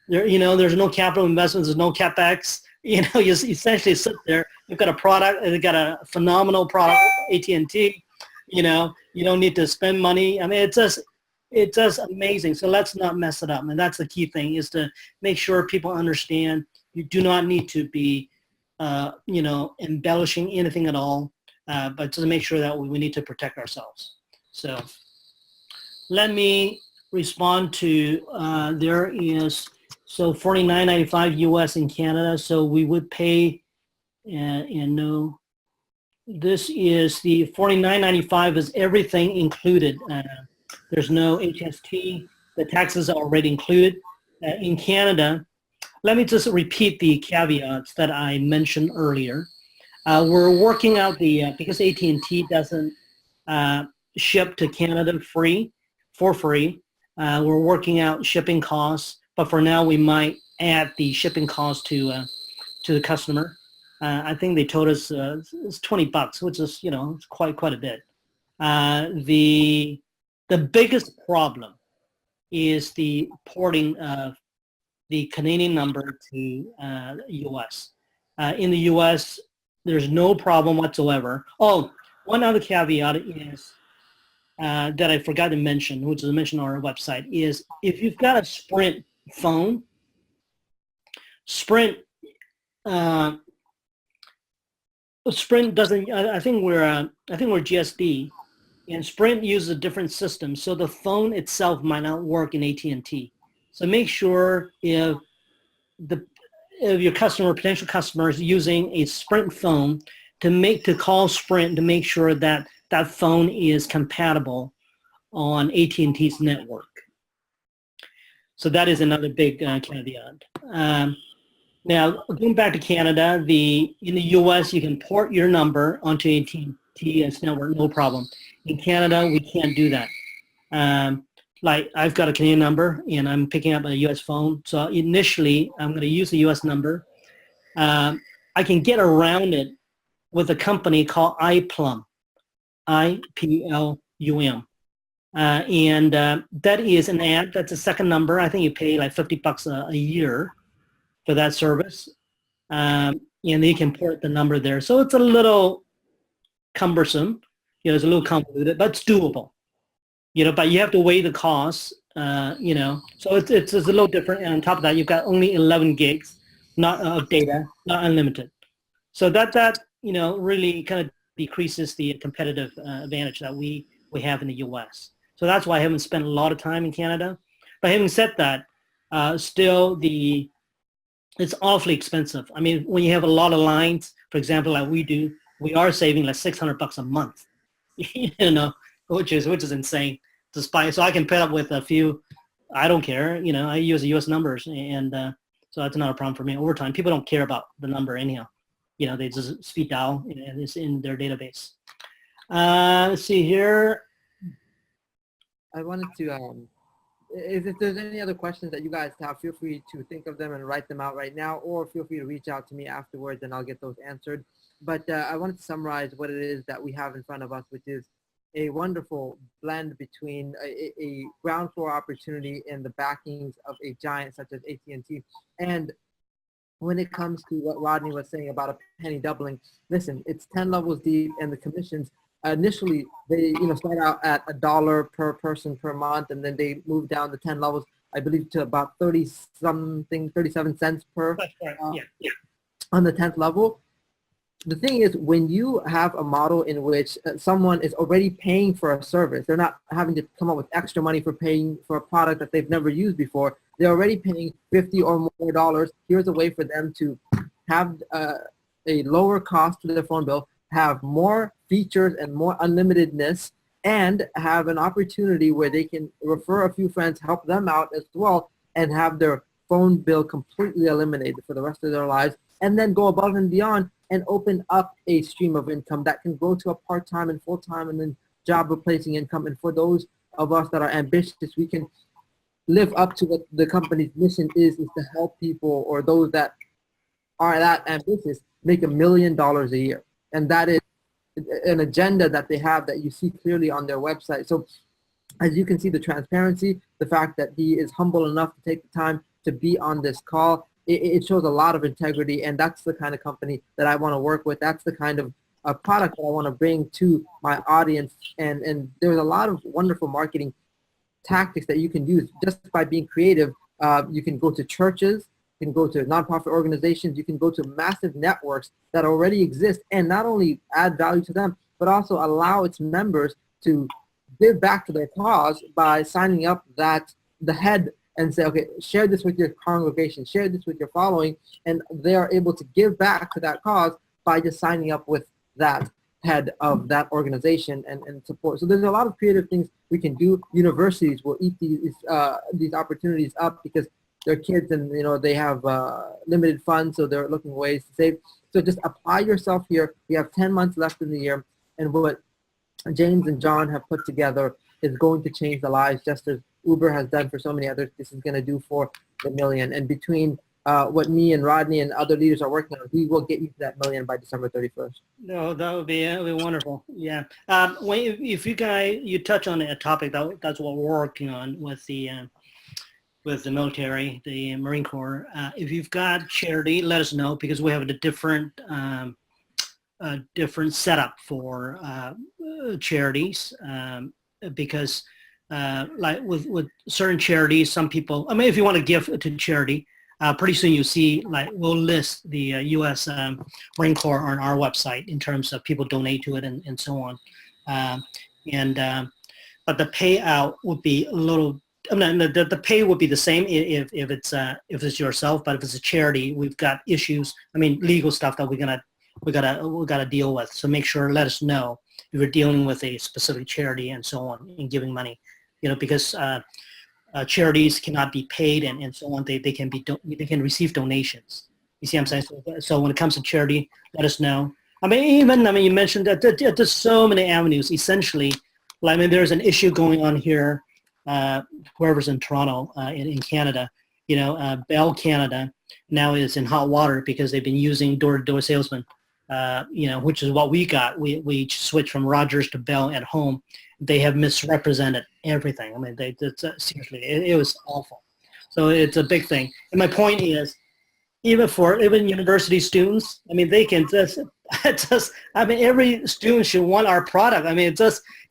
there's no capital investments, there's no capex. You know, you essentially sit there. You've got a product, they've got a phenomenal product, AT&T. You know, you don't need to spend money. I mean, it's just amazing. So let's not mess it up. And that's the key thing, is to make sure people understand you do not need to be, embellishing anything at all, but to make sure that we need to protect ourselves. So let me respond to, there is, so $49.95 US in Canada. So we would pay, and no, this is the $49.95 is everything included. There's no HST. The taxes are already included. In Canada, let me just repeat the caveats that I mentioned earlier. We're working out because AT&T doesn't ship to Canada for free. We're working out shipping costs, but for now we might add the shipping costs to the customer. I think they told us it's $20, which is, it's quite a bit. The biggest problem is the porting of the Canadian number to US. In the US, there's no problem whatsoever. Oh, one other caveat is that I forgot to mention, which is mentioned on our website, is if you've got a Sprint phone, Sprint Sprint doesn't. I think we're GSD, and Sprint uses a different system, so the phone itself might not work in AT&T. So make sure if your potential customer is using a Sprint phone, to call Sprint to make sure that that phone is compatible on AT&T's network. So that is another big caveat. Now, going back to Canada, in the US, you can port your number onto AT&T's network, no problem. In Canada, we can't do that. Like I've got a Canadian number and I'm picking up a US phone. So initially, I'm going to use the US number. I can get around it with a company called iPlum, IPLUM. And that is an app. That's a second number. I think you pay like $50 a year for that service. And you can port the number there. So it's a little cumbersome. It's a little convoluted, but it's doable. But you have to weigh the costs, so it's a little different. And on top of that, you've got only 11 gigs, not of data, not unlimited. So that really kind of decreases the competitive advantage that we have in the US. So that's why I haven't spent a lot of time in Canada. But having said that, still it's awfully expensive. I mean, when you have a lot of lines, for example, like we do, we are saving like $600 a month, which is insane. So I can put up with a few. I don't care. I use the U.S. numbers, and so that's not a problem for me. Over time, people don't care about the number anyhow. They just speed dial, and it's in their database. Let's see here. I wanted to, if there's any other questions that you guys have, feel free to think of them and write them out right now, or feel free to reach out to me afterwards and I'll get those answered. But I wanted to summarize what it is that we have in front of us, which is a wonderful blend between a ground floor opportunity and the backings of a giant such as AT&T. And when it comes to what Rodney was saying about a penny doubling, listen, it's 10 levels deep, and the commissions initially they start out at $1 per person per month, and then they move down the 10 levels, I believe, to about 37 cents per on the 10th level. The thing is, when you have a model in which someone is already paying for a service, they're not having to come up with extra money for paying for a product that they've never used before. They're already paying $50 or more. Here's a way for them to have a lower cost to their phone bill, have more features and more unlimitedness, and have an opportunity where they can refer a few friends, help them out as well, and have their phone bill completely eliminated for the rest of their lives, and then go above and beyond and open up a stream of income that can go to a part-time and full-time and then job replacing income. And for those of us that are ambitious, we can live up to what the company's mission is to help people, or those that are that ambitious, make $1 million a year. And that is an agenda that they have that you see clearly on their website. So as you can see, the transparency, the fact that he is humble enough to take the time to be on this call, it shows a lot of integrity, and that's the kind of company that I want to work with. That's the kind of product that I want to bring to my audience. And there's a lot of wonderful marketing tactics that you can use just by being creative. You can go to churches, you can go to nonprofit organizations, you can go to massive networks that already exist, and not only add value to them, but also allow its members to give back to their cause by signing up the head and say, okay, share this with your congregation, share this with your following, and they are able to give back to that cause by just signing up with that head of that organization and support. So there's a lot of creative things we can do. Universities will eat these opportunities up because they're kids and they have limited funds, so they're looking ways to save. So just apply yourself here. We have 10 months left in the year, and what James and John have put together is going to change the lives, just as Uber has done for so many others. This is going to do for the million. And between what me and Rodney and other leaders are working on, we will get you to that million by December 31st. No, that would be wonderful. Yeah. If you touch on a topic, that's what we're working on with the military, the Marine Corps. If you've got charity, let us know, because we have a different setup for charities, because like with certain charities, some people, I mean, if you want to give to charity, pretty soon you'll see, like, we'll list the U.S. Marine Corps on our website in terms of people donate to it and so on. But the payout would be a little. I mean, the pay would be the same if it's yourself, but if it's a charity, we've got issues. I mean, legal stuff that we gotta deal with. So make sure, let us know if you're dealing with a specific charity and so on, and giving money, because charities cannot be paid and so on. They can receive donations. You see what I'm saying? So when it comes to charity, let us know. I mean, you mentioned that there's so many avenues. Essentially, like, I mean, there's an issue going on here. Whoever's in Toronto, in Canada, Bell Canada now is in hot water because they've been using door-to-door salesmen, which is what we got. We switched from Rogers to Bell at home. They have misrepresented everything. I mean, seriously, it was awful. So it's a big thing. And my point is, even university students, I mean, they can I mean, every student should want our product. I mean,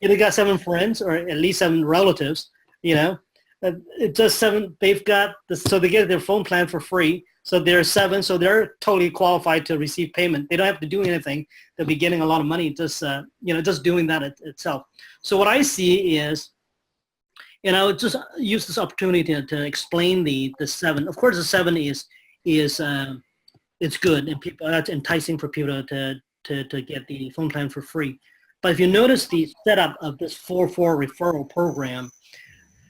they got 7 friends or at least 7 relatives, it's just 7, they've got so they get their phone plan for free. So they're 7, so they're totally qualified to receive payment. They don't have to do anything. They'll be getting a lot of money just doing that itself. So what I see is, and I would just use this opportunity to explain the 7. Of course, the 7 is it's good, and that's enticing for people to get the phone plan for free. But if you notice the setup of this 4-4 referral program,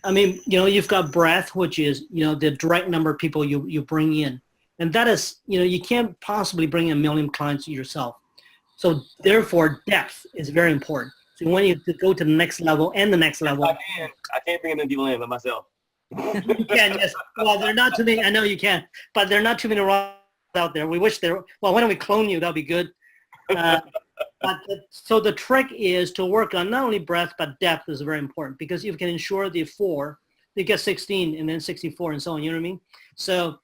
I mean, you've got breadth, which is, the direct number of people you bring in. And that is, you can't possibly bring in 1 million clients yourself. So therefore, depth is very important. So when you go to the next level and the next level. I can't bring in people in by myself. You can, yes. Well, there are not too many. I know you can, but there are not too many out there. We wish there were. Well, why don't we clone you? That'll be good. So the trick is to work on not only breadth, but depth is very important, because you can ensure the 4, you get 16 and then 64 and so on, you know what I mean? So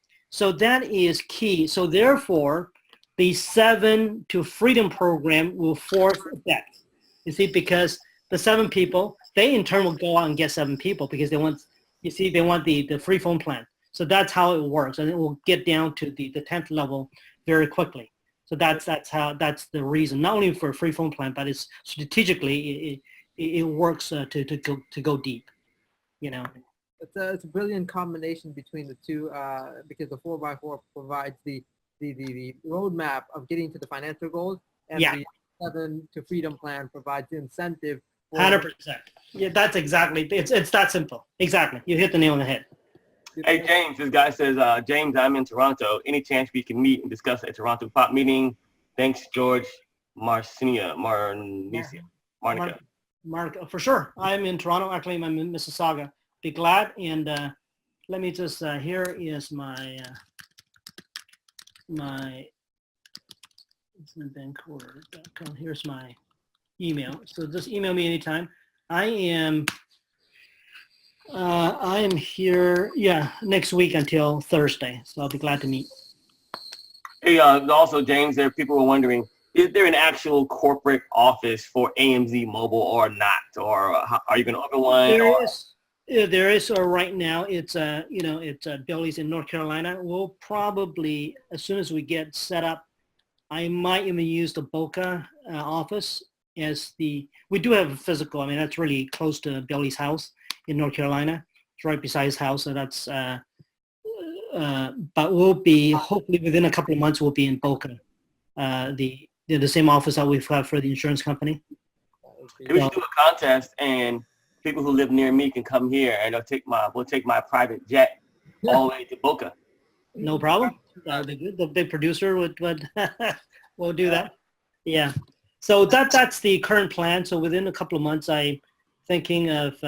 that is key. So therefore, the 7 to Freedom program will force depth. You see, because the 7 people, they in turn will go out and get 7 people because they want the free phone plan. So that's how it works, and it will get down to the 10th level very quickly. So that's the reason, not only for a free phone plan, but it's strategically it works to go deep, It's a brilliant combination between the two, because the 4x4 provides the roadmap of getting to the financial goals, and the 7 to Freedom plan provides the incentive. 100%. Yeah, that's exactly. It's that simple. Exactly. You hit the nail on the head. Hey, James, this guy says, James, I'm in Toronto. Any chance we can meet and discuss at Toronto POP meeting? Thanks, George Marcia. Mark, for sure. I'm in Toronto. Actually, I'm in Mississauga. Be glad. And let me just, here is my it's in Vancouver. Here's my email. So just email me anytime. I am here, next week until Thursday. So I'll be glad to meet. Hey, also, James, there people were wondering, is there an actual corporate office for AMZ Mobile or not? Or are you going to open one? There is. Right now, it's Billy's in North Carolina. We'll probably, as soon as we get set up, I might even use the Boca office as we do have a physical. I mean, that's really close to Billy's house in North Carolina. It's right beside his house. So that's, but we'll be, hopefully within a couple of months, we'll be in Boca, the same office that we've got for the insurance company. Maybe we should do a contest, and people who live near me can come here, and we'll take my private jet all the way to Boca. No problem. The big producer would will do that. Yeah. So that's the current plan. So within a couple of months, I'm thinking of.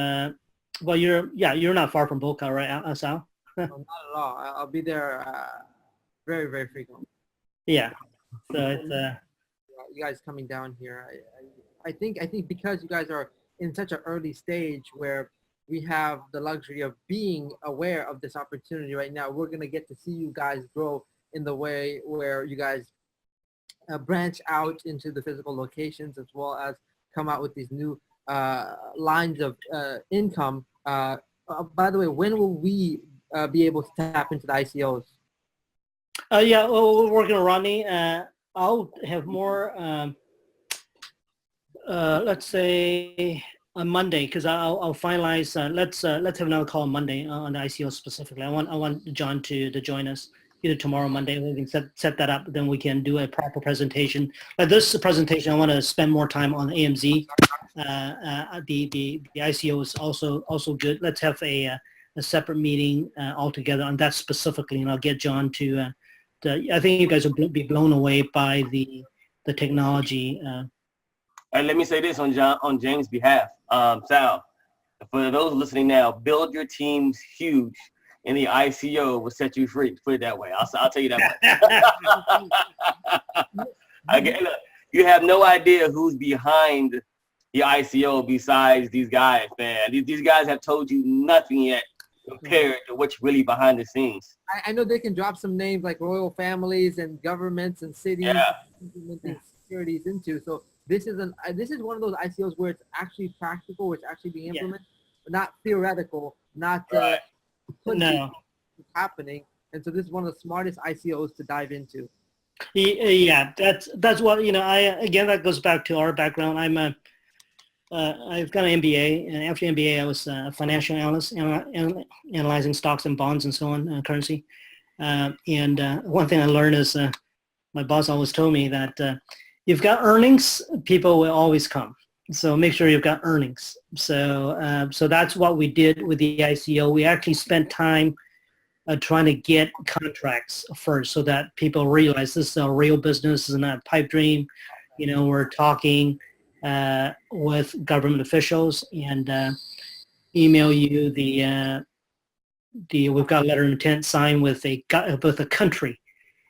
Well, you're not far from Boca, right, Sal? No, not at all. I'll be there very, very frequently. Yeah. So it's you guys coming down here. I think because you guys are in such an early stage where we have the luxury of being aware of this opportunity right now, we're gonna get to see you guys grow in the way where you guys branch out into the physical locations, as well as come out with these new lines of income. By the way, when will we be able to tap into the ICOs? Yeah, well, we're working on Rodney. I'll have more, let's say on Monday, because I'll finalize. Let's have another call on Monday on the ICO specifically. I want John to join us either tomorrow or Monday. We can set that up. Then we can do a proper presentation. But this presentation, I want to spend more time on AMZ. The ICO is also good. Let's have a separate meeting altogether on that specifically, and I'll get John to. I think you guys will be blown away by the technology. And let me say this on James' behalf, Sal. For those listening now, build your teams huge, and the ICO will set you free. Put it that way. I'll tell you that much. Again, look, you have no idea who's behind the ICO besides these guys, man. These guys have told you nothing yet compared to what's really behind the scenes. I know they can drop some names like royal families and governments and cities implementing securities into. So this is one of those ICOs where it's actually practical, where it's actually being implemented, but not theoretical, not no. happening. And so this is one of the smartest ICOs to dive into. Yeah, that's what again, that goes back to our background. I've got an MBA, and after MBA, I was a financial analyst, analyzing stocks and bonds and so on, currency. And one thing I learned is my boss always told me that you've got earnings, people will always come. So make sure you've got earnings. So that's what we did with the ICO. We actually spent time trying to get contracts first, so that people realize this is a real business, this is not a pipe dream. We're talking with government officials, and email you the we've got a letter of intent signed with a country.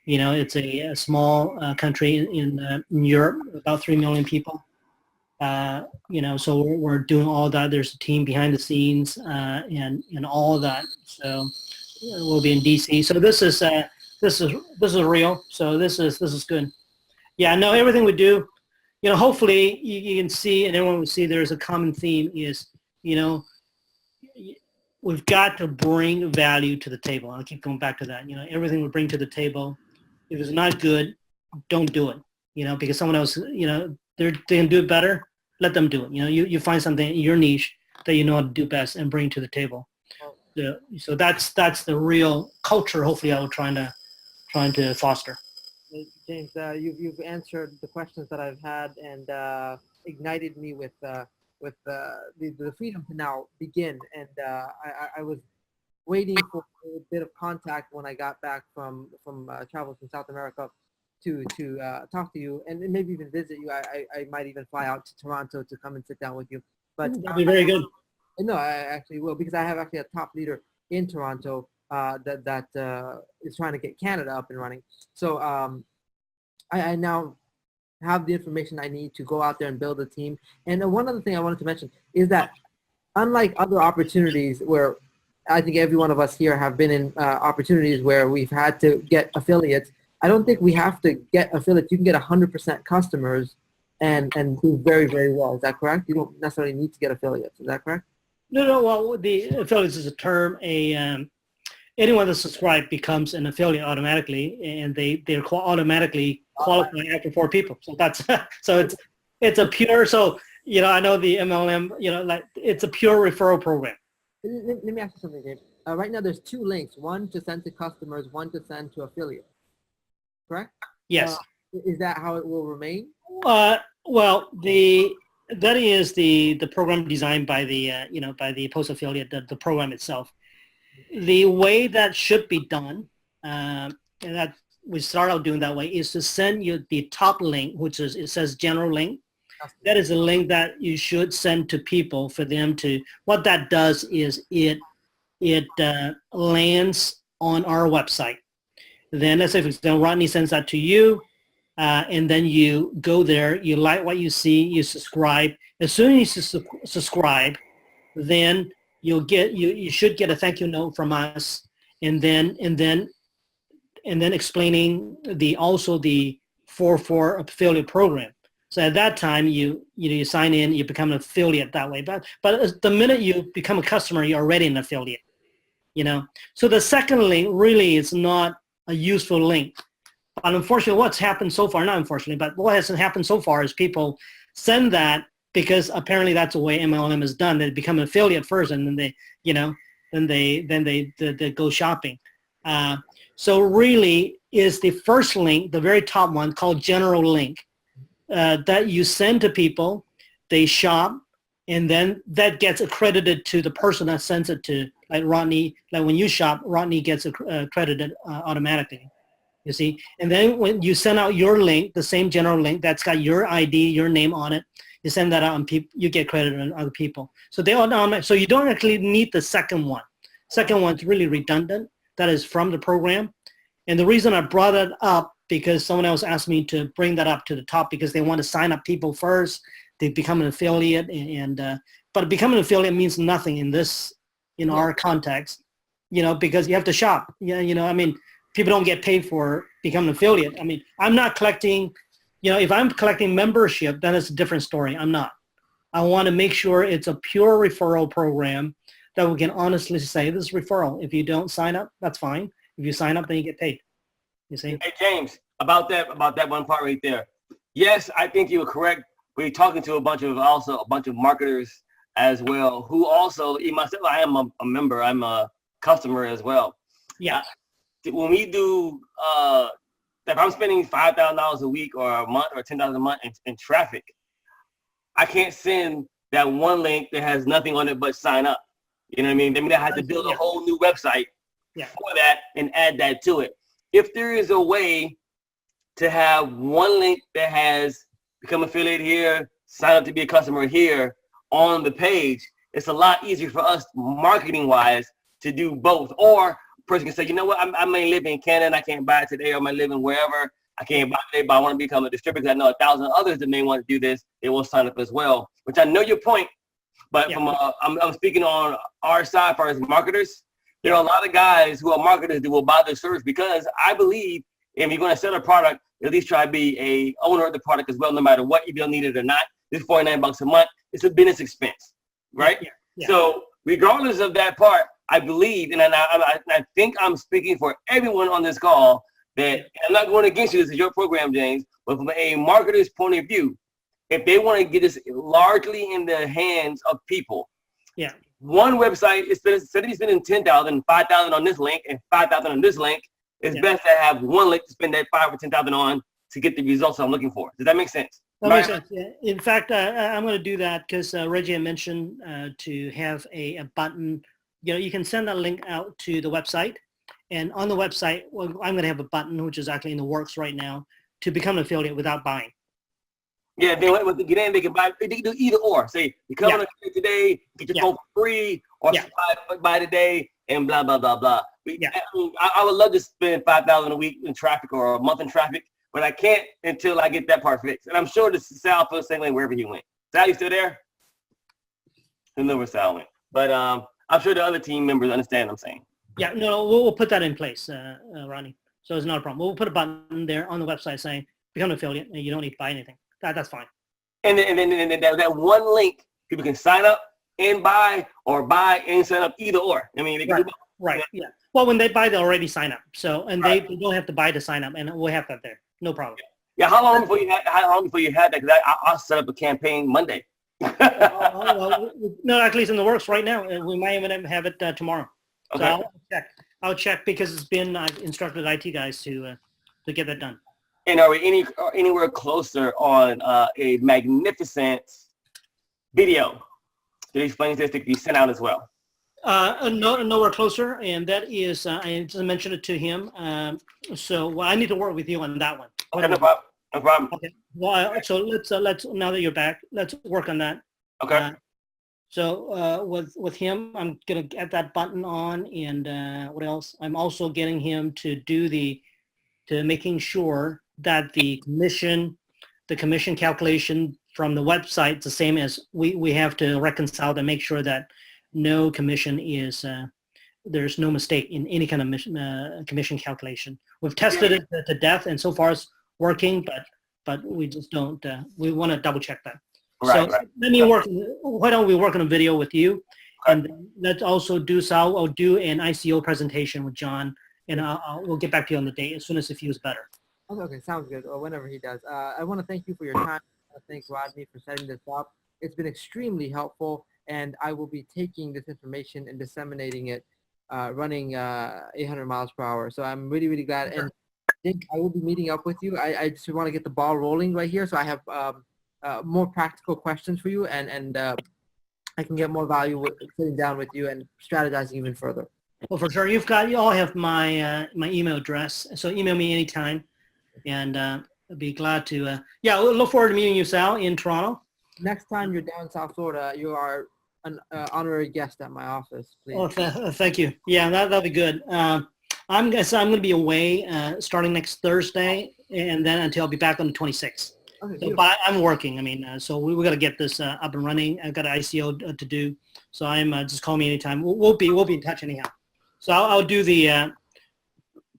It's a small country in Europe, about 3 million people. So we're doing all that. There's a team behind the scenes and all of that. So we'll be in DC. So this is real. So this is good. Yeah, no, everything we do. Hopefully you can see, and everyone will see, there's a common theme is, we've got to bring value to the table. I'll keep going back to that. Everything we bring to the table, if it's not good, don't do it, because someone else, they can do it better, let them do it. You find something in your niche that you know how to do best and bring to the table. So that's the real culture, hopefully, I will trying to foster. James, you've answered the questions that I've had and ignited me with the freedom to now begin. And I was waiting for a bit of contact when I got back from travels from South America to talk to you and maybe even visit you. I might even fly out to Toronto to come and sit down with you. But that'd be very good. No, I actually will, because I have actually a top leader in Toronto that is trying to get Canada up and running. So I now have the information I need to go out there and build a team. And one other thing I wanted to mention is that unlike other opportunities where I think every one of us here have been in opportunities where we've had to get affiliates, I don't think we have to get affiliates. You can get 100% customers and do very, very well. Is that correct? You don't necessarily need to get affiliates. Is that correct? No. Well, the affiliates is a term. Anyone that subscribes becomes an affiliate automatically, and they're automatically qualified after 4 people. So that's it's a pure. So I know the MLM. Like it's a pure referral program. Let me ask you something, James. Right now, there's 2 links: one to send to customers, one to send to affiliates. Correct? Yes. Is that how it will remain? Well, that is the program designed by the by the post affiliate, the program itself. The way that should be done, and that we start out doing that way, is to send you the top link, which is, it says general link. That is a link that you should send to people for them to, what that does is it lands on our website. Then let's say, for example, Rodney sends that to you, and then you go there, you like what you see, you subscribe. As soon as you subscribe, then you should get a thank you note from us, and then explaining also the 4 affiliate program. So at that time, you sign in, you become an affiliate that way. But the minute you become a customer, you're already an affiliate. So the second link really is not a useful link. But unfortunately, what's happened so far, not unfortunately, but what has happened so far is people send that because apparently that's the way MLM is done. They become an affiliate first, and then they, then they go shopping. So really is the first link, the very top one called general link, that you send to people, they shop, and then that gets accredited to the person that sends it to. Like Rodney, like when you shop, Rodney gets accredited automatically, you see. And then when you send out your link, the same general link that's got your ID, your name on it, you send that out and you get credited on other people. So they all, so you don't actually need the second one. Second one's really redundant. That is from the program. And the reason I brought it up, because someone else asked me to bring that up to the top because they want to sign up people first. They become an affiliate, but becoming an affiliate means nothing in our context, because you have to shop. I mean, people don't get paid for becoming an affiliate. I mean, I'm not collecting, if I'm collecting membership, then it's a different story. I'm not. I want to make sure it's a pure referral program that we can honestly say this is referral. If you don't sign up, that's fine. If you sign up, then you get paid. You see? Hey, James, about that one part right there. Yes, I think you were correct. We're talking to a bunch of marketers as well, who also, myself, I am a member, I'm a customer as well. Yeah. When we do, if I'm spending $5,000 a week or a month or $10 a month in traffic, I can't send that one link that has nothing on it but sign up. You know what I mean? I mean, I have to build a whole new website for that and add that to it. If there is a way to have one link that has become affiliate here, sign up to be a customer here on the page, it's a lot easier for us marketing wise to do both. Or a person can say, you know what, I may live in Canada and I can't buy it today, or I might live in wherever, I can't buy it today, but I want to become a distributor because I know 1,000 others that may want to do this, they will sign up as well, which I know your point, but I'm speaking on our side for as marketers. There are a lot of guys who are marketers that will buy the service because I believe if you're going to sell a product, at least try to be a owner of the product as well, no matter what, if you don't need it or not. It's $49 a month. It's a business expense, right? Yeah. So regardless of that part, I believe, and I think I'm speaking for everyone on this call, that I'm not going against you. This is your program, James, but from a marketer's point of view, if they want to get this largely in the hands of people, one website, instead of spending $10,000, $5,000 on this link and $5,000 on this link, it's best to have one link to spend that $5,000 or $10,000 on to get the results I'm looking for. Does that make sense? That makes sense. Yeah. In fact, I'm going to do that because Reggie had mentioned to have a button. You can send that link out to the website, and on the website, I'm going to have a button which is actually in the works right now to become an affiliate without buying. Yeah, they get in, they can buy. They can do either or. Say, become an affiliate today, get your phone for free, or buy today, and blah blah blah blah. I would love to spend $5,000 a week in traffic or a month in traffic, but I can't until I get that part fixed. And I'm sure the Sal feels the same way wherever he went. Sal, you still there? I know where Sal went, but I'm sure the other team members understand what I'm saying. Yeah, no, we'll put that in place, Ronnie. So it's not a problem. We'll put a button there on the website saying become an affiliate, and you don't need to buy anything. That's fine. And then that one link, people can sign up and buy, or buy and sign up, either or. I mean, they can do both. Right. Yeah. Well, when they buy, they already sign up. So, and they don't have to buy to sign up, and we'll have that there. No problem. Yeah. How long before you had that? Because I'll set up a campaign Monday. No, actually, it's in the works right now. We might even have it tomorrow. Okay. So I'll check because it's been I've instructed IT guys to get that done. And are we anywhere closer on a magnificent video that explains this to be sent out as well? Nowhere closer, and that is I just mentioned it to him. So I need to work with you on that one. Okay, no problem. No problem. Okay. Well, so let's now that you're back, let's work on that. Okay. So with him, I'm gonna get that button on, and what else? I'm also getting him to making sure that the commission calculation from the website is the same as we have to reconcile to make sure that no commission is there's no mistake in any kind of commission calculation. We've tested it to death, and so far it's working, but we just don't. We want to double check that. Right. So let me work. Why don't we work on a video with you, and let's also do. So I'll do an ICO presentation with John and we'll get back to you on the date as soon as it feels better. Okay, sounds good. Or whenever he does. I want to thank you for your time. I want to thank Rodney for setting this up. It's been extremely helpful, and I will be taking this information and disseminating it, running 800 miles per hour. So I'm really, really glad. And I think I will be meeting up with you. I just want to get the ball rolling right here. So I have more practical questions for you, and I can get more value with sitting down with you and strategizing even further. Well, for sure. You all have my my email address, so email me anytime, and I'll be glad to. Yeah, we'll look forward to meeting you, Sal, in Toronto. Next time you're down in South Florida, you are an honorary guest at my office, please. Oh, thank you. Yeah, that'll be good. I'm going to be away starting next Thursday, and then until I'll be back on the 26th. Okay, So, but I'm working. I mean, so we got to get this up and running. I've got an ICO to do, so I'm just call me anytime. We'll be in touch anyhow. So I'll do the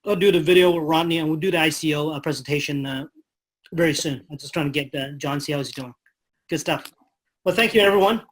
video with Rodney, and we'll do the ICO presentation very soon. I'm just trying to get John, see how he's doing. Good stuff. Well, thank you, everyone.